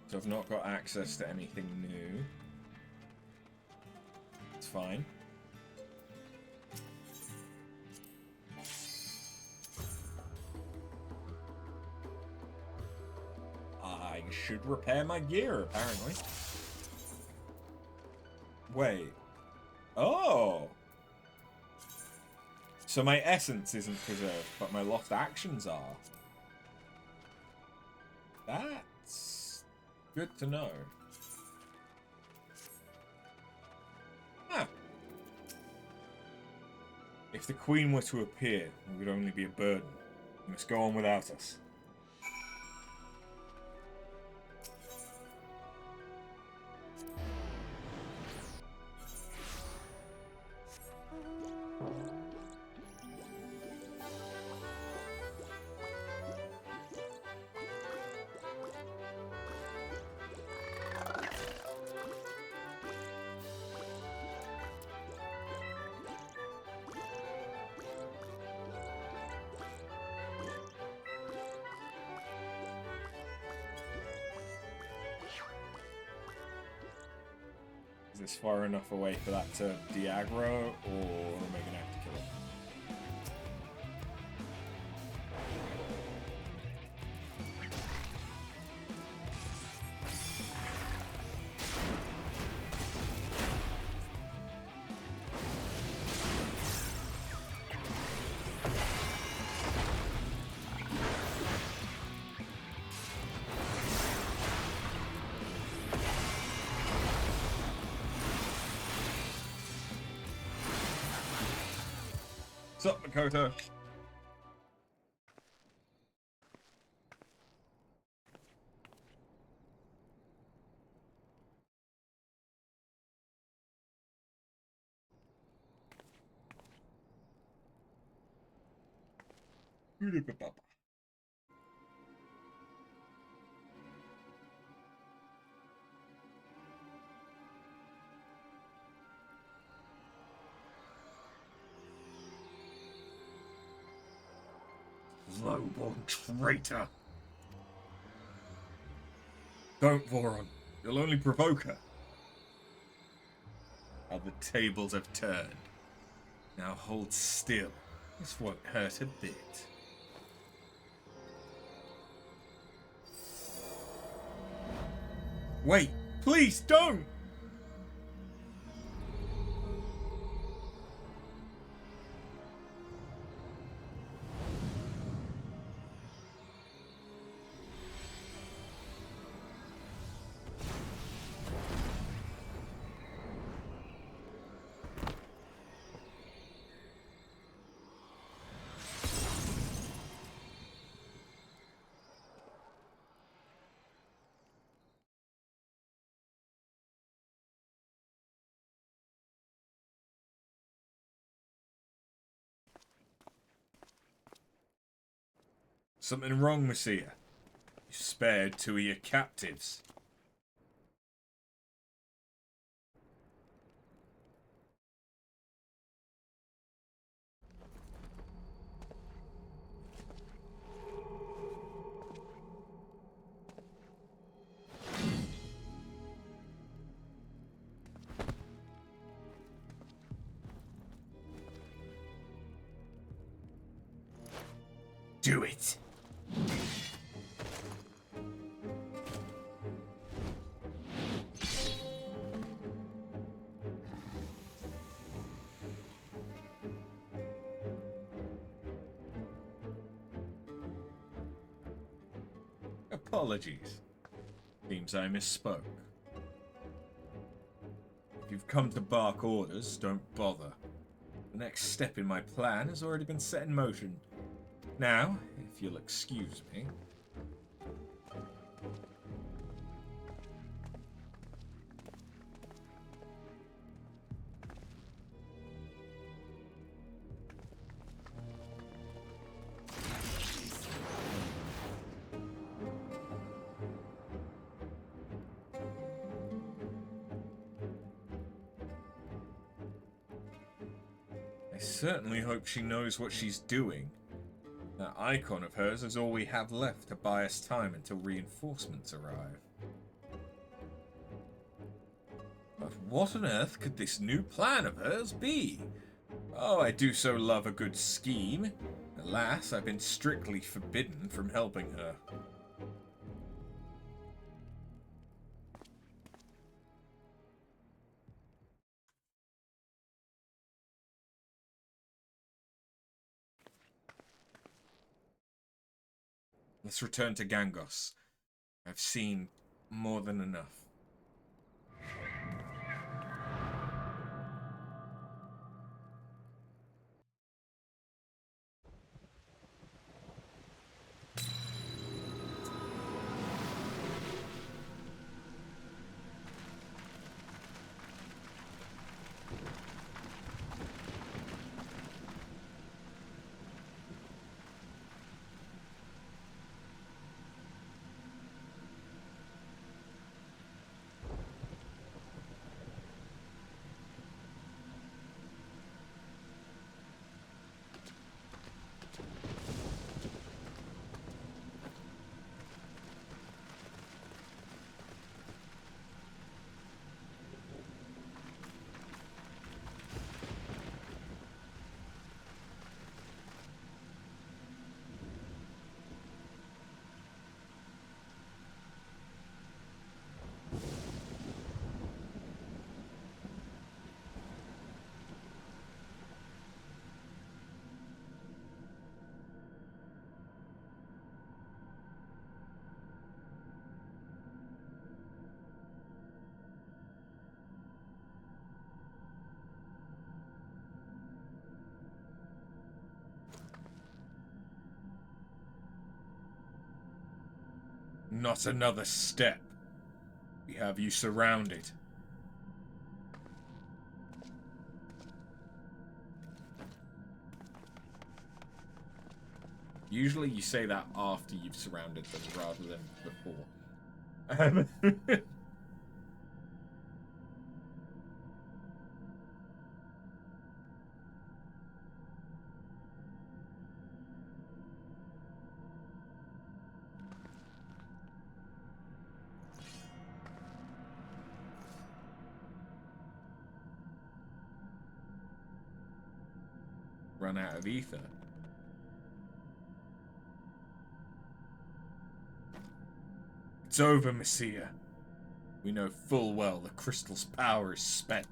So I've not got access to anything new. It's fine. I should repair my gear, apparently. Wait. Oh! So my essence isn't preserved, but my lost actions are. That's good to know. Huh. If the Queen were to appear, it would only be a burden. You must go on without us. Is this far enough away for that to de-aggro, or am I going to have to kill it? What's up, Makoto? Low-born traitor! Don't, Voron. You'll only provoke her. How the tables have turned. Now hold still. This won't hurt a bit. Wait, please don't! Something wrong, Messiah? You spared 2 of your captives. Do it! Apologies. Seems I misspoke. If you've come to bark orders, don't bother. The next step in my plan has already been set in motion. Now, if you'll excuse me... I certainly hope she knows what she's doing. That icon of hers is all we have left to buy us time until reinforcements arrive. But what on earth could this new plan of hers be? Oh, I do so love a good scheme. Alas, I've been strictly forbidden from helping her. Let's return to Gangos. I've seen more than enough. Not another step. We have you surrounded. Usually you say that after you've surrounded them rather than before. run out of ether. It's over, Messiah. We know full well the crystal's power is spent.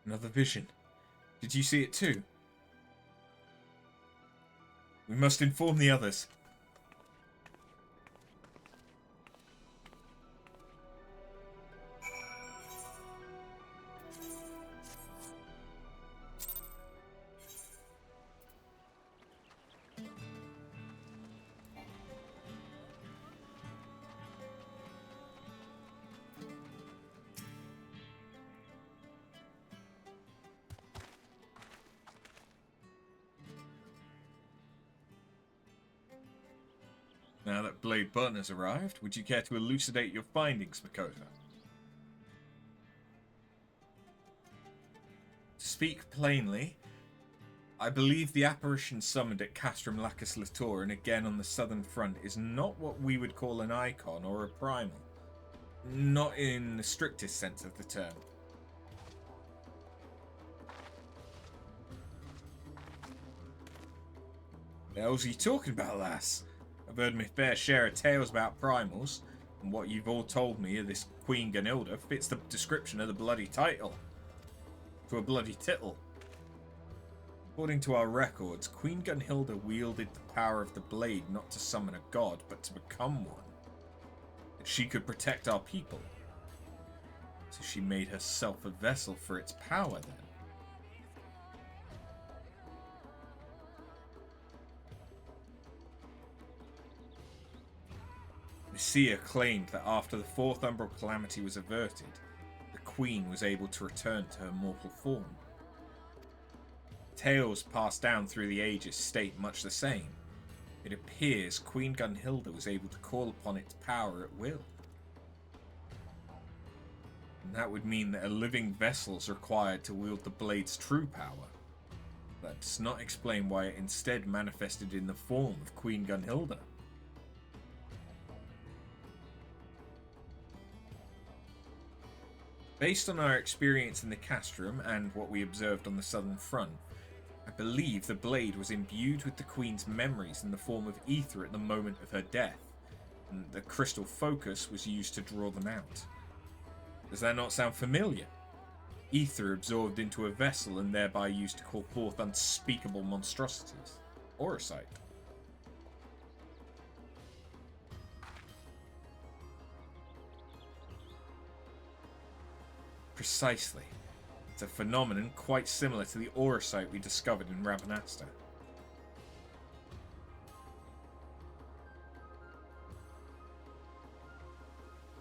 Another vision. Did you see it too? We must inform the others. Now that Blade Button has arrived, would you care to elucidate your findings, Makoto? To speak plainly, I believe the apparition summoned at Castrum, Lacus, Litore, and again on the southern front is not what we would call an icon or a primal. Not in the strictest sense of the term. The hell's he talking about, lass? I've heard my fair share of tales about primals, and what you've all told me of this Queen Gunhilda fits the description of the bloody title. To a bloody tittle. According to our records, Queen Gunhilda wielded the power of the blade not to summon a god, but to become one. That she could protect our people. So she made herself a vessel for its power then. Messiah claimed that after the Fourth Umbral Calamity was averted, the Queen was able to return to her mortal form. Tales passed down through the ages state much the same. It appears Queen Gunhilda was able to call upon its power at will. And that would mean that a living vessel is required to wield the blade's true power. That does not explain why it instead manifested in the form of Queen Gunhilda. Based on our experience in the Castrum and what we observed on the southern front, I believe the blade was imbued with the Queen's memories in the form of ether at the moment of her death, and the crystal focus was used to draw them out. Does that not sound familiar? Ether absorbed into a vessel and thereby used to call forth unspeakable monstrosities. Orosight. Precisely. It's a phenomenon quite similar to the Orosight we discovered in Rabanasta.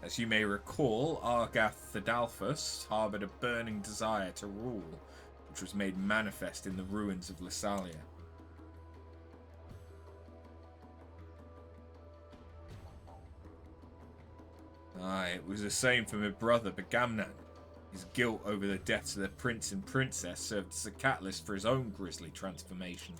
As you may recall, Argath Thedalphus harboured a burning desire to rule, which was made manifest in the ruins of Lysalia. Aye, it was the same for my brother Bagamnan. His guilt over the deaths of the prince and princess served as a catalyst for his own grisly transformation.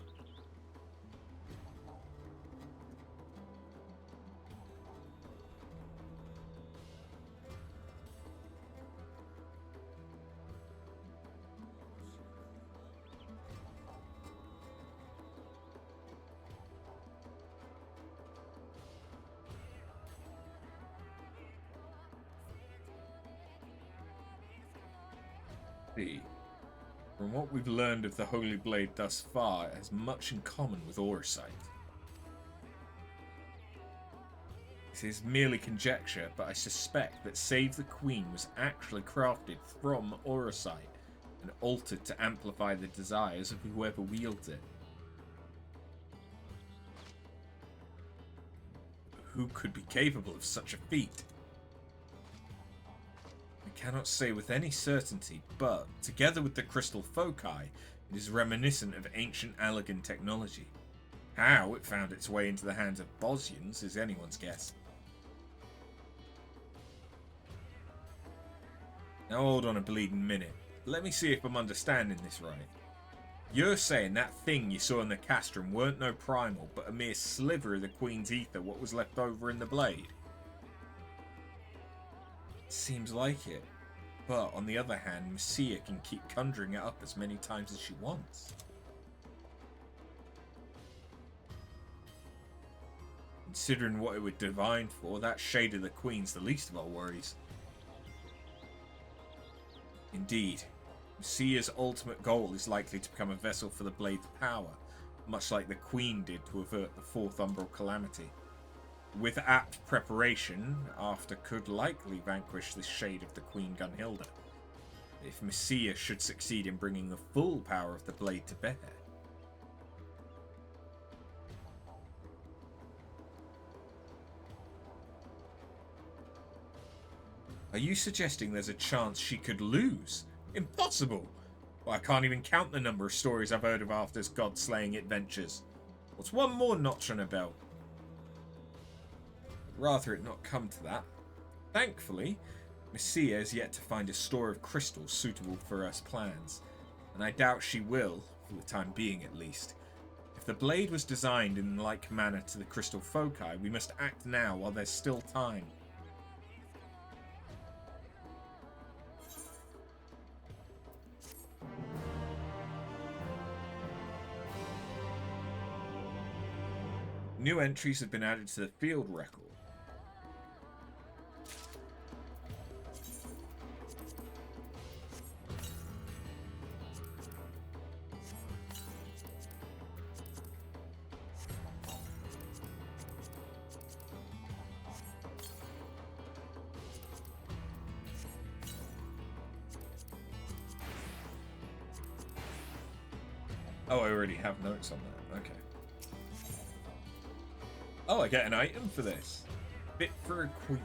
From what we've learned of the Holy Blade thus far, it has much in common with Orosight. This is merely conjecture, but I suspect that Save the Queen was actually crafted from Orosight and altered to amplify the desires of whoever wields it. Who could be capable of such a feat? I cannot say with any certainty, but together with the crystal foci, it is reminiscent of ancient Allegan technology. How it found its way into the hands of Bosnians is anyone's guess. Now hold on a bleeding minute. let me see if I'm understanding this right. You're saying that thing you saw in the Castrum weren't no primal, but a mere sliver of the Queen's ether, what was left over in the blade? Seems like it. But, on the other hand, Messiah can keep conjuring it up as many times as she wants. Considering what it would divine for, that shade of the Queen's the least of our worries. Indeed. Messiah's ultimate goal is likely to become a vessel for the blade's power, much like the Queen did to avert the Fourth Umbral Calamity. With apt preparation, After could likely vanquish the shade of the Queen Gunhilda, if Messiah should succeed in bringing the full power of the blade to bear. Are you suggesting there's a chance she could lose? Impossible! Well, I can't even count the number of stories I've heard of After's god-slaying adventures. What's one more notch on her belt? I'd rather it not come to that. Thankfully, Messiah has yet to find a store of crystals suitable for us plans, and I doubt she will, for the time being at least. If the blade was designed in like manner to the crystal foci, we must act now while there's still time. New entries have been added to the field record. Oh, I already have notes on that. Okay. Oh, I get an item for this. Fit for a queen.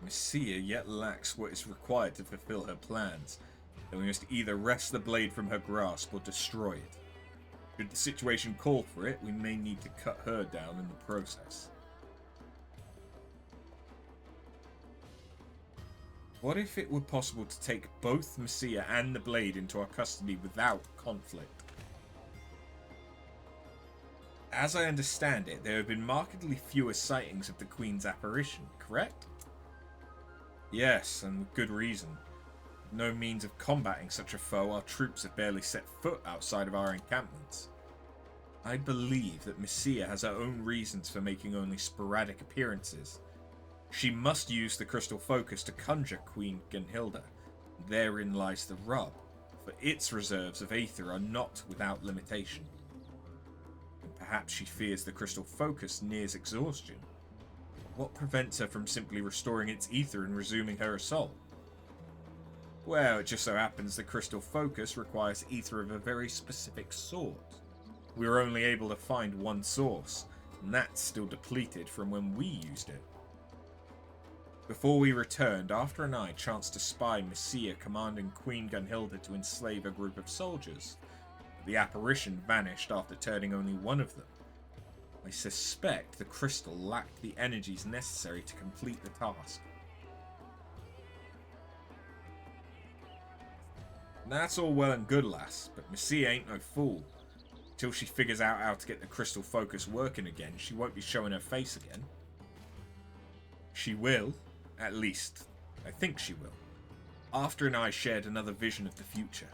Messiah yet lacks what is required to fulfill her plans, and we must either wrest the blade from her grasp or destroy it. Should the situation call for it, we may need to cut her down in the process. What if it were possible to take both Messiah and the blade into our custody without conflict? As I understand it, there have been markedly fewer sightings of the Queen's apparition, correct? Yes, and with good reason. With no means of combating such a foe, our troops have barely set foot outside of our encampments. I believe that Messiah has her own reasons for making only sporadic appearances. She must use the crystal focus to conjure Queen Gunhilda. Therein lies the rub, for its reserves of aether are not without limitation. And perhaps she fears the crystal focus nears exhaustion. What prevents her from simply restoring its ether and resuming her assault? Well, it just so happens the crystal focus requires ether of a very specific sort. We were only able to find one source, and that's still depleted from when we used it. Before we returned, After and I chanced to spy Messiah commanding Queen Gunhilda to enslave a group of soldiers. The apparition vanished after turning only one of them. I suspect the crystal lacked the energies necessary to complete the task. That's all well and good, lass, but Messiah ain't no fool. Till she figures out how to get the crystal focus working again, she won't be showing her face again. She will. At least, I think she will. After and I shared another vision of the future.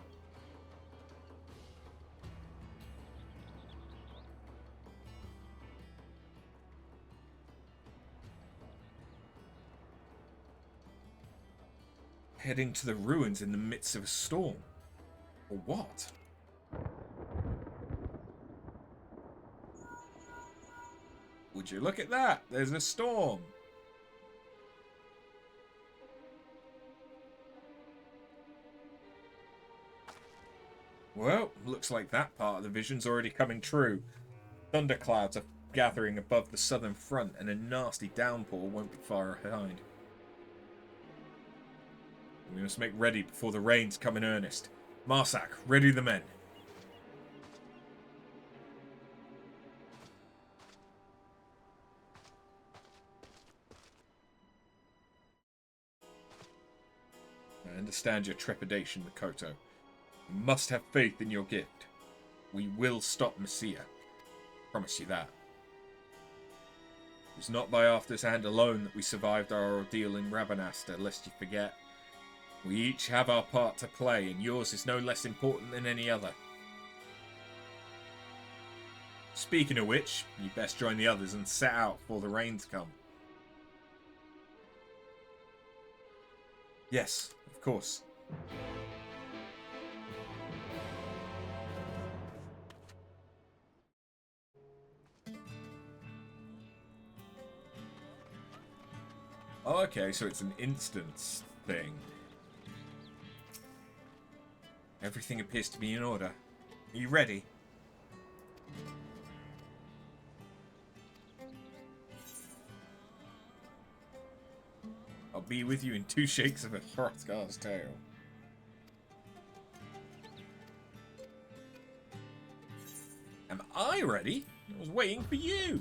Heading to the ruins in the midst of a storm. Or what? Would you look at that? There's a storm. Well, looks like that part of the vision's already coming true. Thunderclouds are gathering above the southern front, and a nasty downpour won't be far behind. We must make ready before the rains come in earnest. Marsak, ready the men. I understand your trepidation, Makoto. You must have faith in your gift. We will stop Messiah. Promise you that. It was not by Arthur's hand alone that we survived our ordeal in Rabanastre, lest you forget. We each have our part to play, and yours is no less important than any other. Speaking of which, you best join the others and set out before the rains come. Yes, of course. Oh, okay, so it's an instance thing. Everything appears to be in order. Are you ready? I'll be with you in 2 shakes of a Hrothgar's tail. Am I ready? I was waiting for you.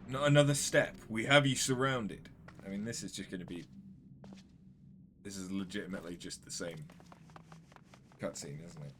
Not another step. We have you surrounded. I mean, this is just going to be... This is legitimately just the same cutscene, isn't it?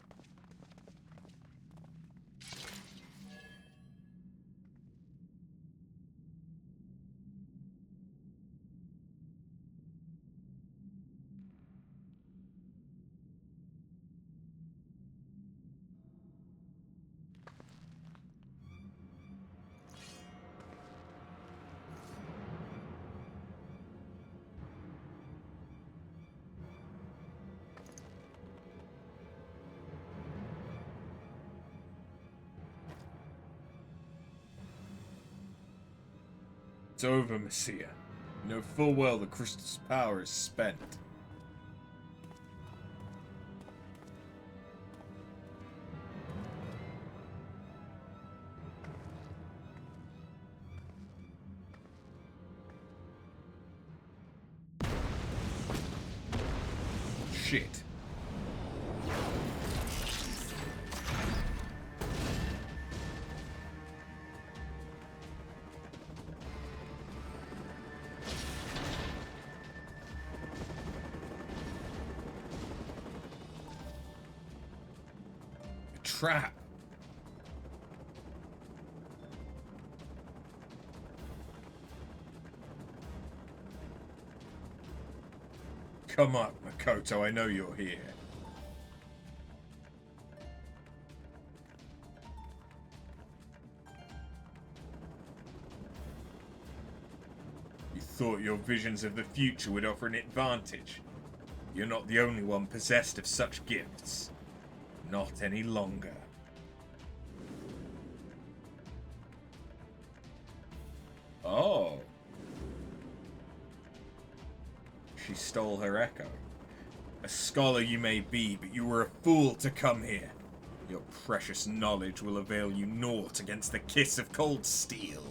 It's over, Messiah. You know full well the crystal's power is spent. Shit. Trap. Come up, Makoto, I know you're here. You thought your visions of the future would offer an advantage. You're not the only one possessed of such gifts. Not any longer. Oh. She stole her echo. A scholar you may be, but you were a fool to come here. Your precious knowledge will avail you naught against the kiss of cold steel.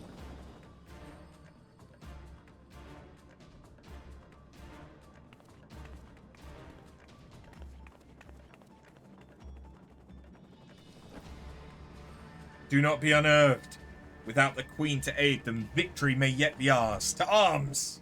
Do not be unnerved. Without the Queen to aid them, victory may yet be ours. To arms!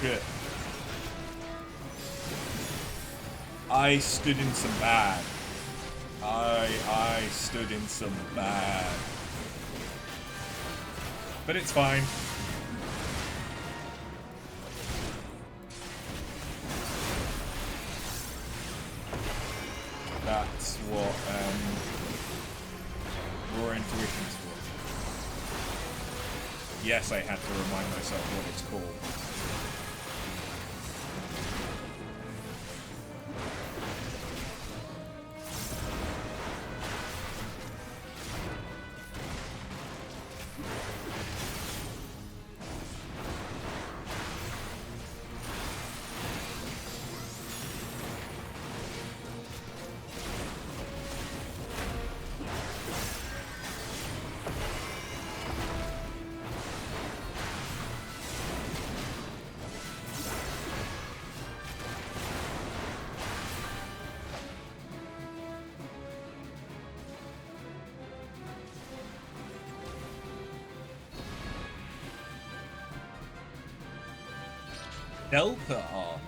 Shit. I stood in some bad. I stood in some bad. But it's fine. That's what raw intuition's for. Yes, I had to remind myself what it's called. Delta armor.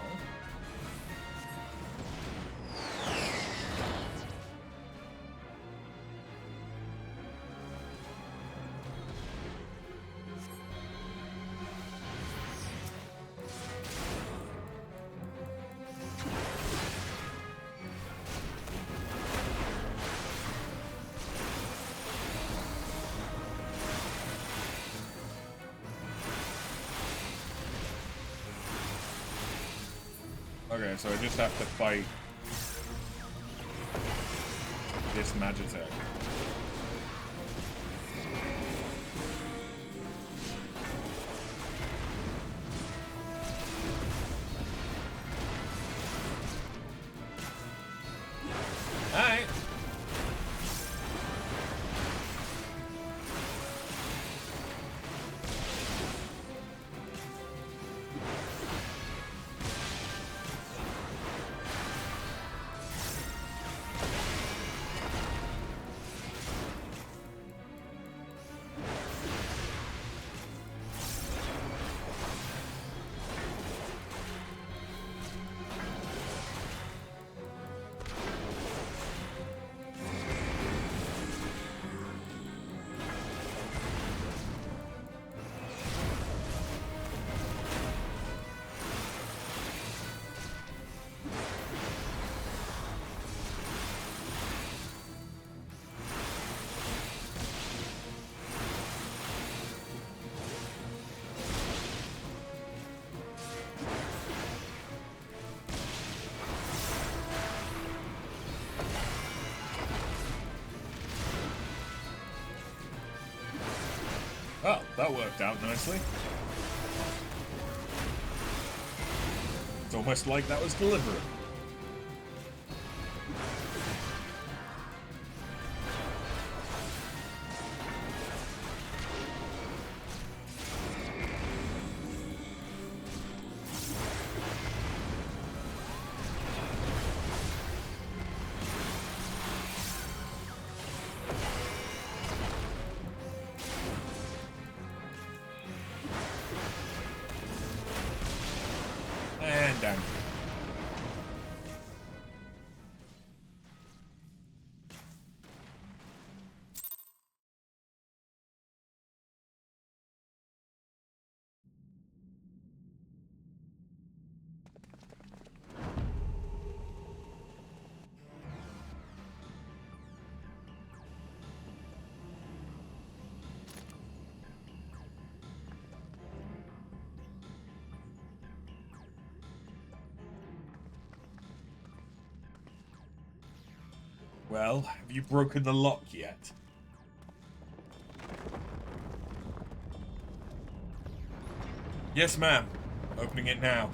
Okay, so I just have to fight this Magitech. Alright. Well, that worked out nicely. It's almost like that was deliberate. And down. Well, have you broken the lock yet? Yes, ma'am. Opening it now.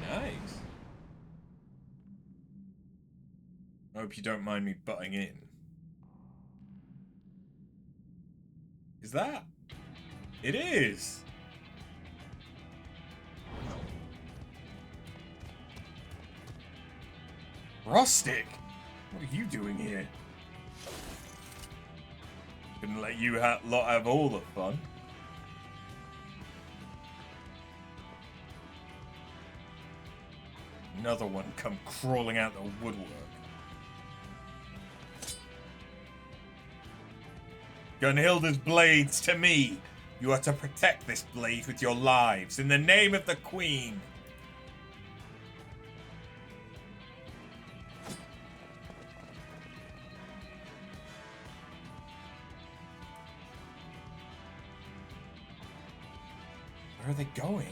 Nice. I hope you don't mind me butting in. Is that? It is! Rustic! What are you doing here? Couldn't let you lot have all the fun. Another one come crawling out the woodwork. Gunhilda's blades to me. You are to protect this blade with your lives in the name of the Queen. Where are they going?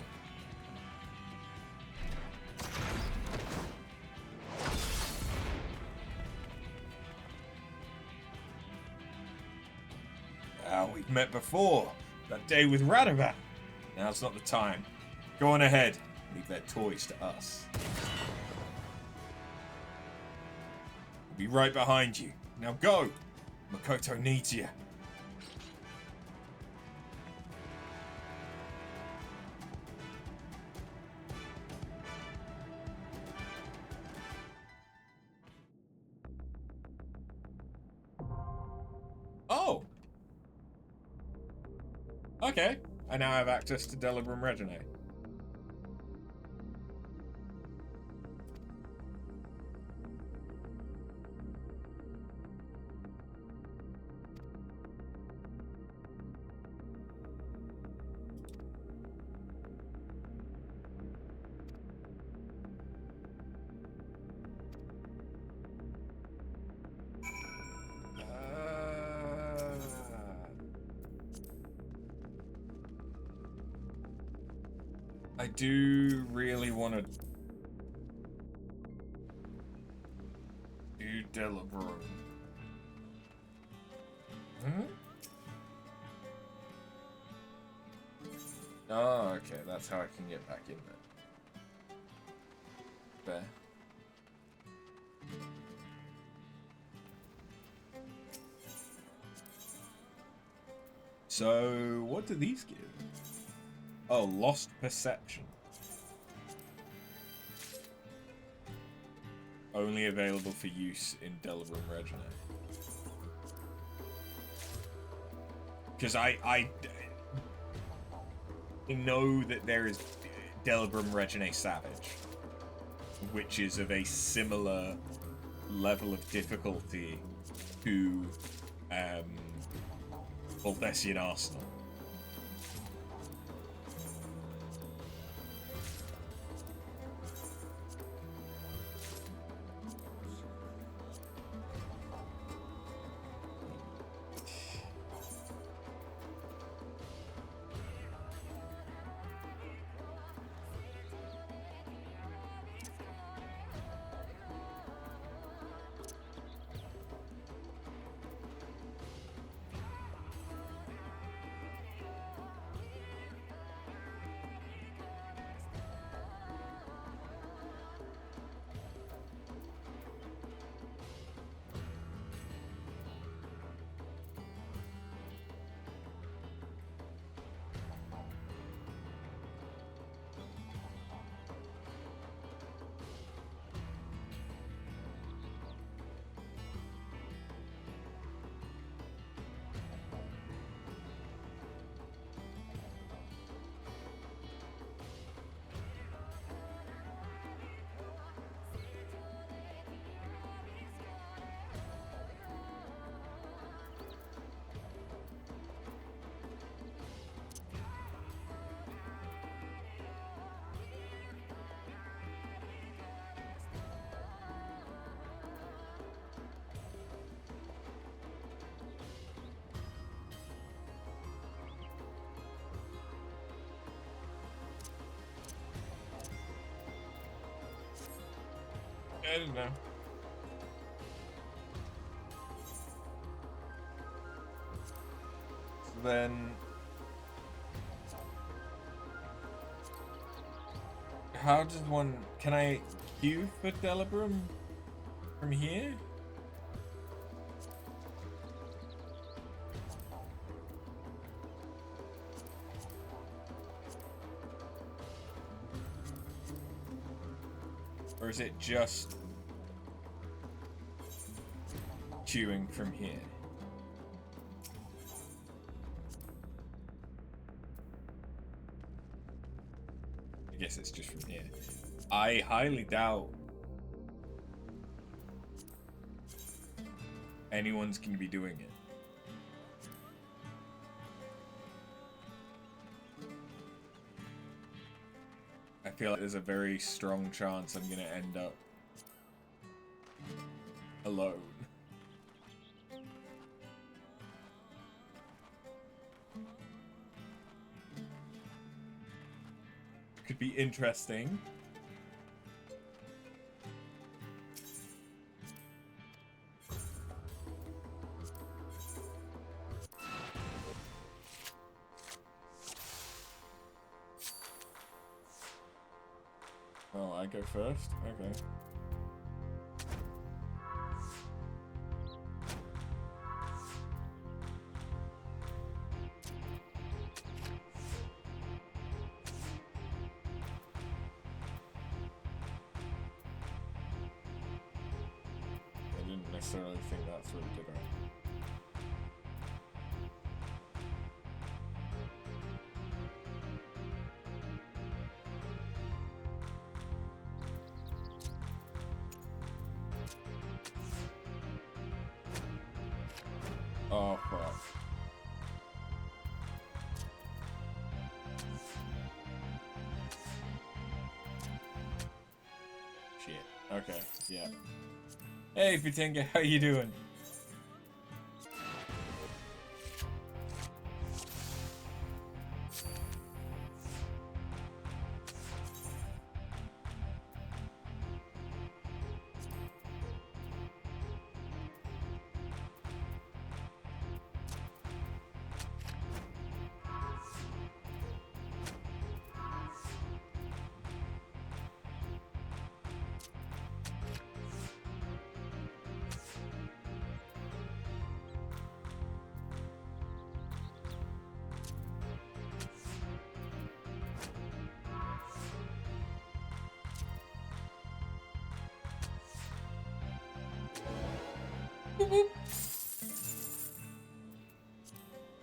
We've met before. That day with Radovan. Now's not the time. Go on ahead. Leave their toys to us. We'll be right behind you. Now go. Makoto needs you. Oh. Okay, I now have access to Delibrum Regine. I do really want to do Delibrum. Hmm? Oh, okay, that's how I can get back in there. Fair. So, what do these give? Oh, Lost Perception. Only available for use in Delibrum Regine. Because I know that there is Delibrum Regine Savage, which is of a similar level of difficulty to Volthesian Arsenal. I don't know. So then, how does one? Can I queue for Delibrum from here? Or is it just queuing from here? I guess it's just from here. I highly doubt anyone's going to be doing it. I feel like there's a very strong chance I'm gonna end up alone. Could be interesting. Oh, I go first? Okay. I didn't necessarily think that through, did I? Oh, fuck. Shit. Okay, yeah. Hey, Putinga, how you doing?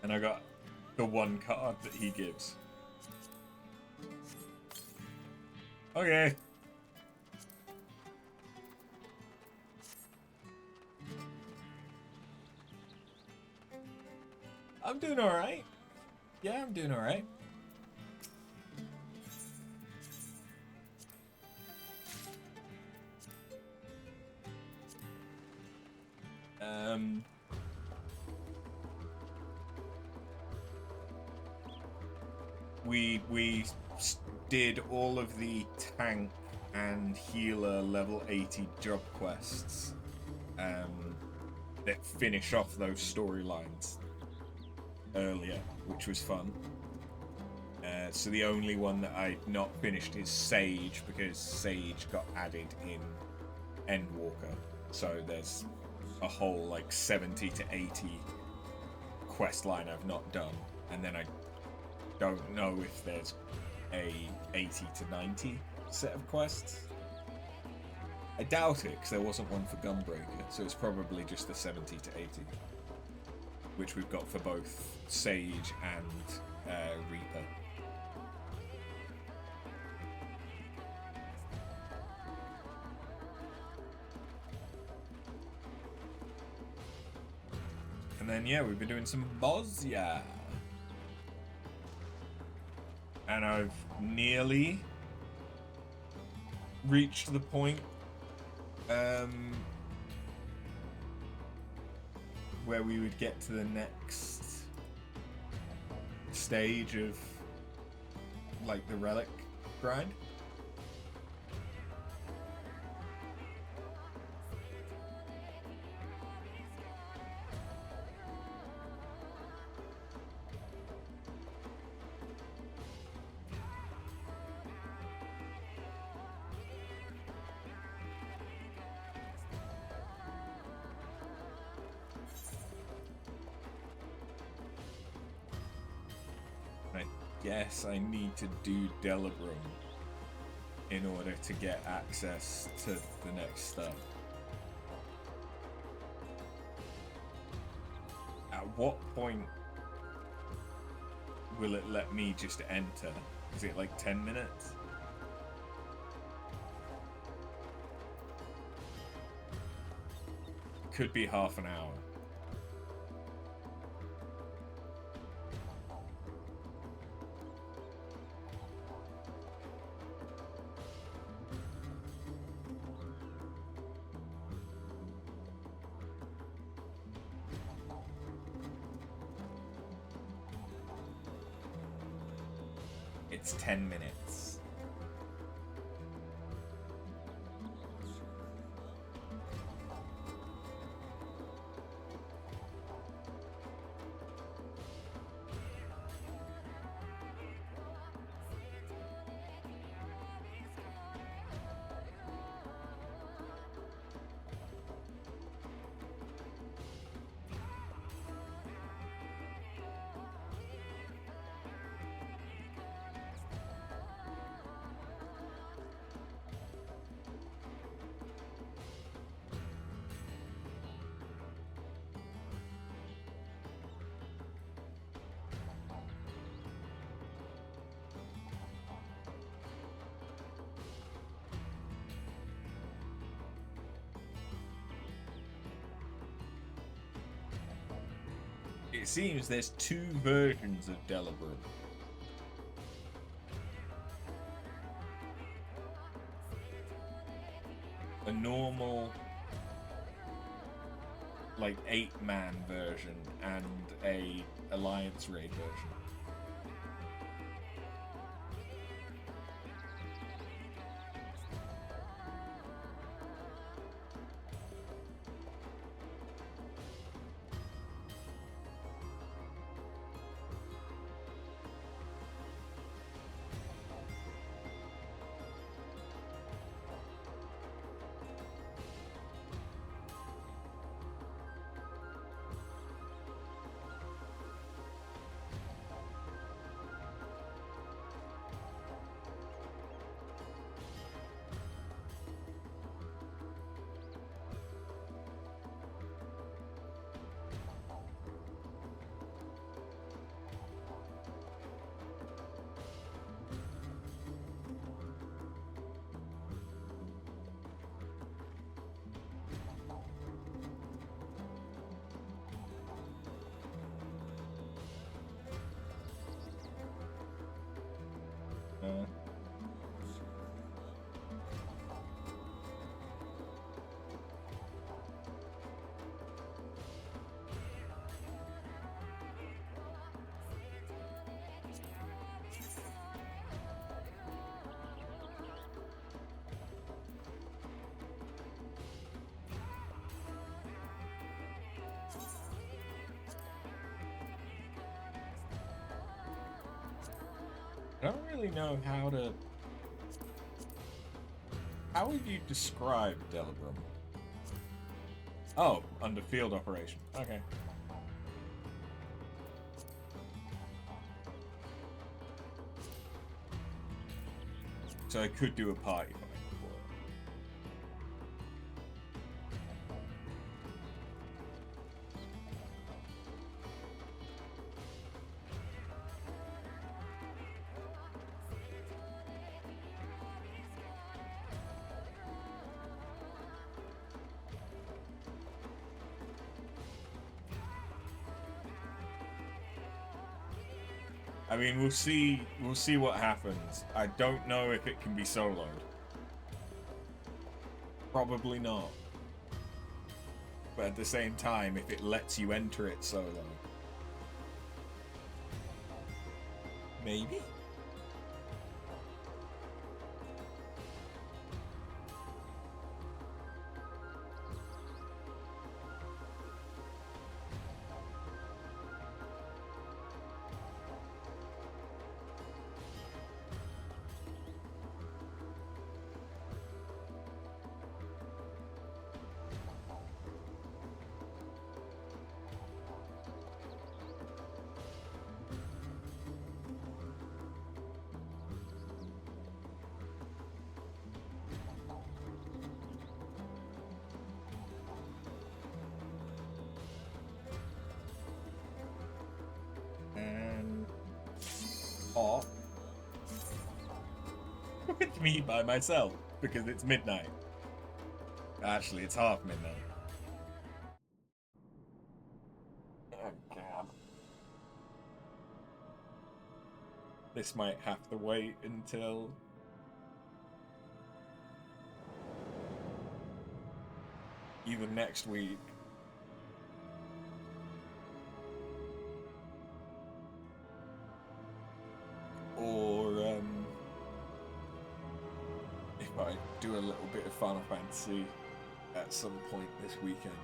And I got the one card that he gives. Okay. I'm doing alright. Yeah, I'm doing alright. We did all of the tank and healer level 80 job quests that finish off those storylines earlier, which was fun. So the only one that I'd not finished is Sage, because Sage got added in Endwalker. So there's a whole like 70 to 80 quest line I've not done, and then I don't know if there's a 80 to 90 set of quests. I doubt it, because there wasn't one for Gunbreaker, so it's probably just the 70 to 80, which we've got for both Sage and Reaper. And then, yeah, we've been doing some Bosnia. And I've nearly reached the point where we would get to the next stage of like the relic grind. guess I need to do Delabrum in order to get access to the next stuff. At what point will it let me just enter? Is it like 10 minutes? Could be half an hour. It's 10 minutes. It seems there's 2 versions of Delabrum. A normal, like 8-man version and a Alliance raid version. I don't really know how to... How would you describe Delabrum? Oh, under field operation. Okay. So I could do a party fight before. I mean, we'll see what happens. I don't know if it can be soloed. Probably not. But at the same time, if it lets you enter it solo. Maybe? Or with me by myself because it's midnight. Actually, it's half midnight. Oh god. This might have to wait until either next week or if I do a little bit of Final Fantasy at some point this weekend.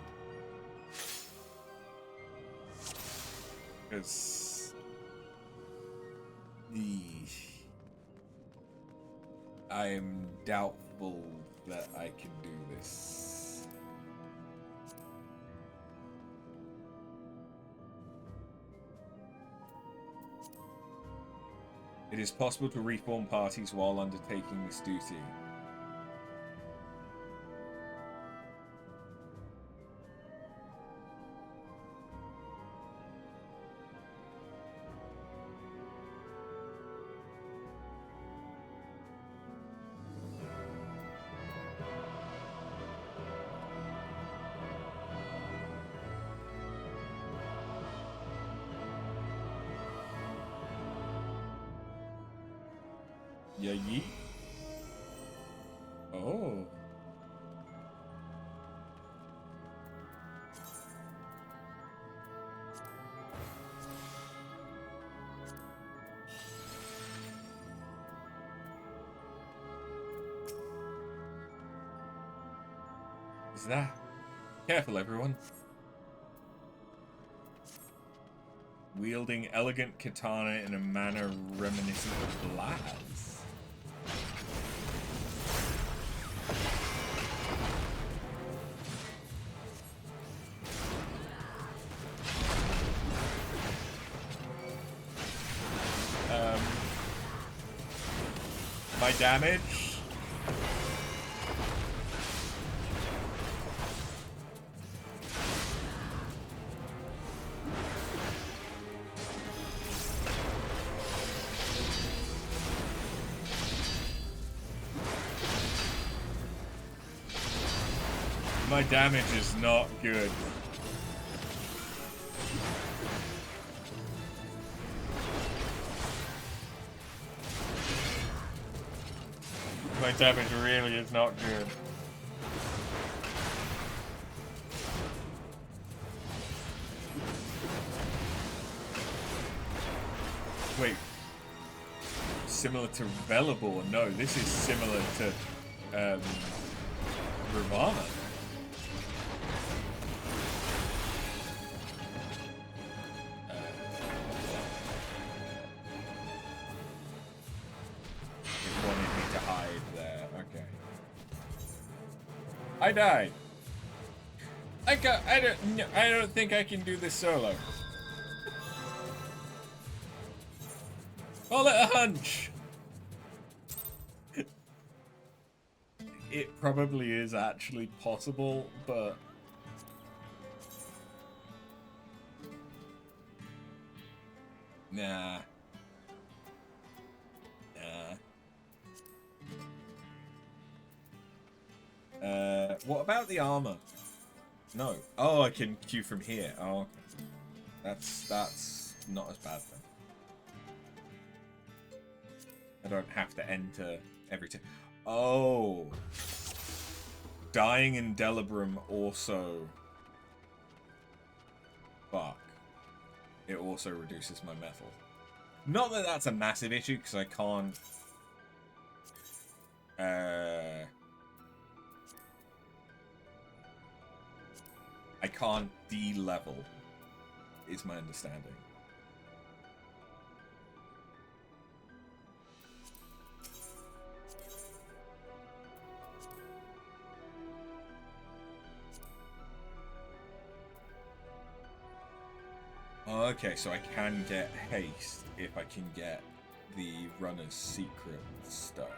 Because I am doubtful that I can do this. It is possible to reform parties while undertaking this duty. Yeah, yeet. Oh. Is that? Careful, everyone. Wielding elegant katana in a manner reminiscent of Lacus. My damage. My damage is not good. My damage really is not good. Wait. Similar to Velibor? No, this is similar to Ravana. I died. I don't think I can do this solo. Call it a hunch. It probably is actually possible, but nah. What about the armor? No. Oh, I can queue from here. Oh, okay. That's not as bad then. I don't have to enter every time. Oh. Dying in Delibram also. Fuck. It also reduces my metal. Not that that's a massive issue, because I can't... I can't de-level, is my understanding. Okay, so I can get haste if I can get the runner's secret stuff.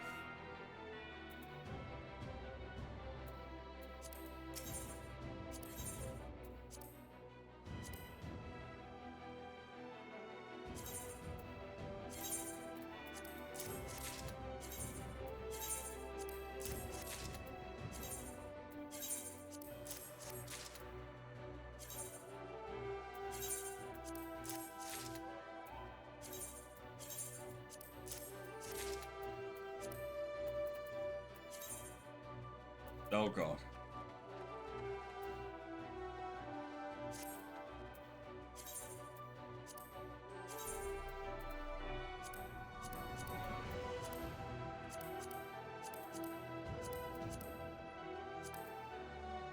Oh god.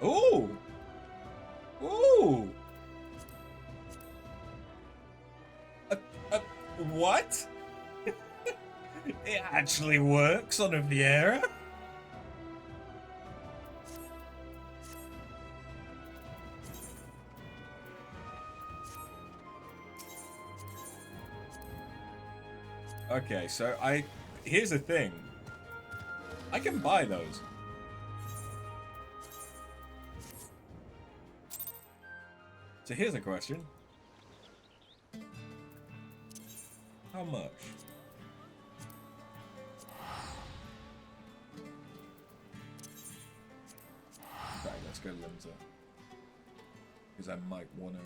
Ooh! Ooh! What? It actually works on a Viera? Okay, so here's the thing. I can buy those. So here's a question. How much? Right, let's go Linzer. Because I might wanna...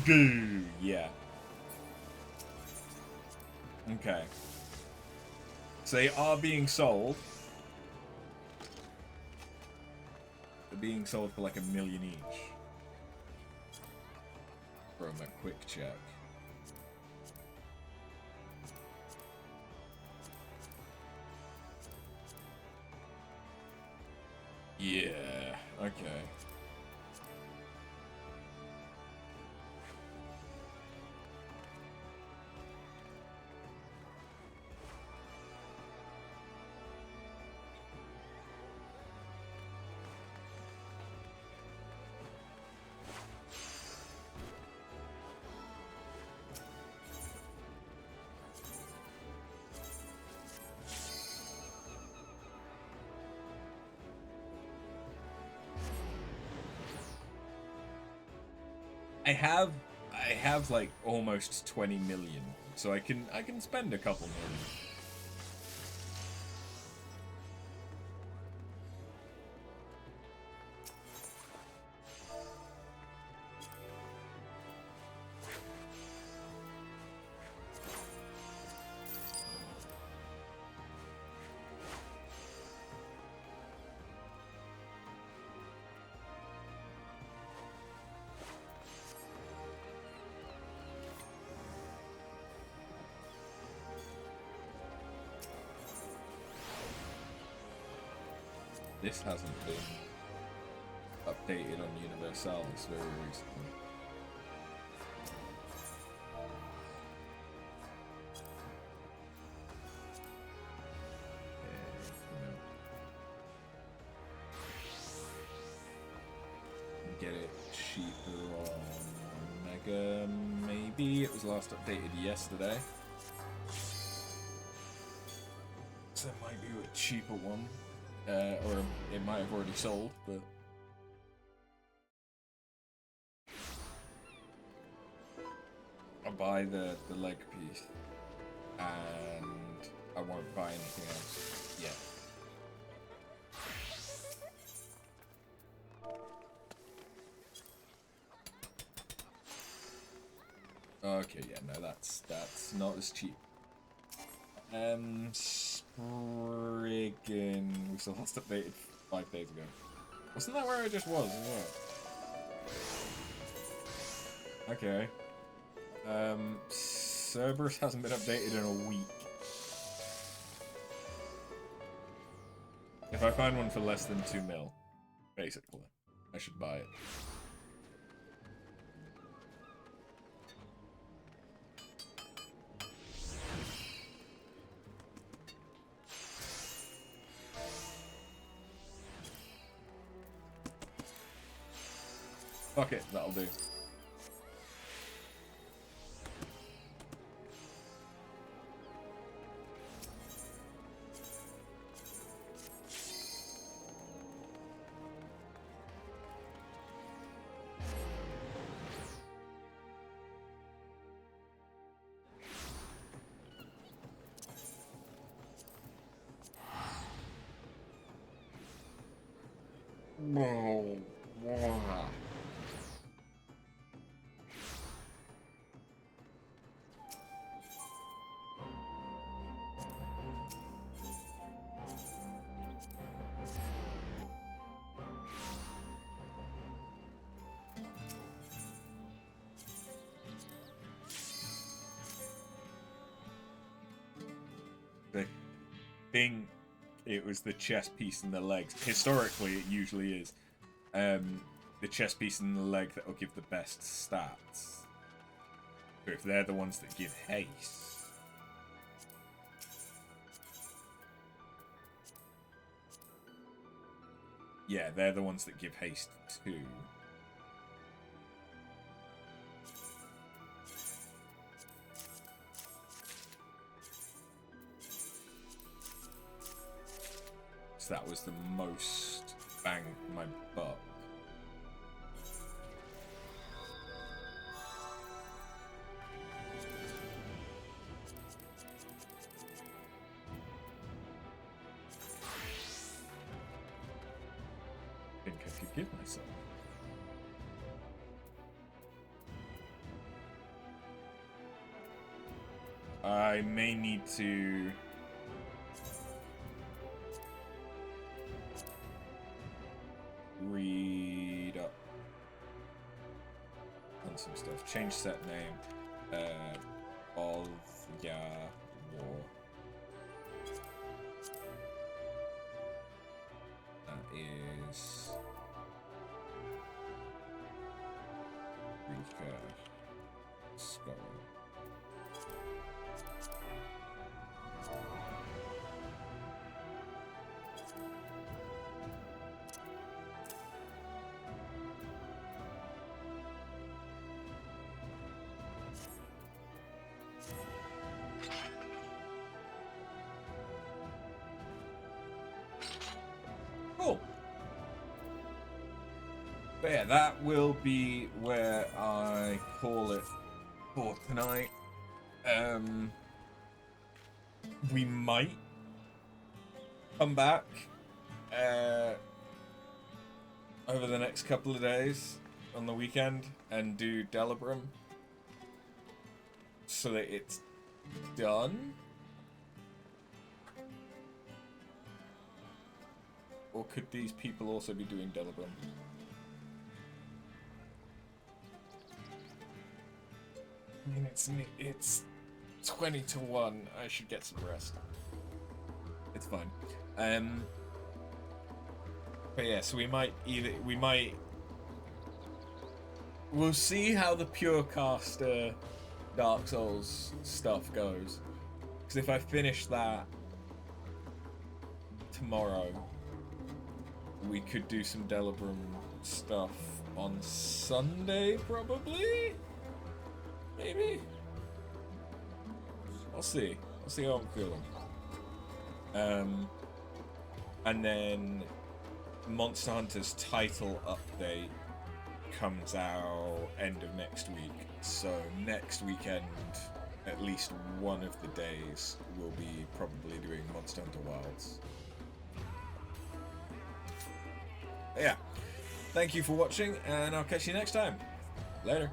Goo, yeah. Okay. So they are being sold. They're being sold for like $1 million each. From a quick check. Yeah, okay. I have like almost 20 million, so I can spend a couple million. This hasn't been updated on Universalis very recently. Get it cheaper on Mega, maybe? It was last updated yesterday. So it might be a cheaper one. Or it might have already sold, but... I'll buy the leg piece, and I won't buy anything else yet. Okay, yeah, no, that's not as cheap. Spriggan, we still last updated 5 days ago. Wasn't that where I just was as well? Okay. Cerberus hasn't been updated in a week. If I find one for less than 2 mil, basically, I should buy it. Fuck it, that'll do. think it was the chest piece and the legs. Historically, it usually is. The chest piece and the leg that will give the best stats. So if they're the ones that give haste. Yeah, they're the ones that give haste too. So that was the most bang for my buck. I think I could give myself. I may need to read up on some stuff. Change set name. All War. That is Rika Skull. Cool. But yeah, that will be where I call it for tonight. We might come back over the next couple of days on the weekend and do Delibrum so that it's done. Or could these people also be doing Delibrum? I mean, it's 20 to 1. I should get some rest. It's fine. But yeah, so we'll see how the pure caster Dark Souls stuff goes. Because if I finish that tomorrow, we could do some Delibrum stuff on Sunday, probably? Maybe? I'll see. I'll see how I'm feeling. And then Monster Hunter's title update comes out end of next week. So next weekend, at least one of the days, we'll be probably doing Monster Hunter Wilds. Yeah. Thank you for watching, and I'll catch you next time. Later.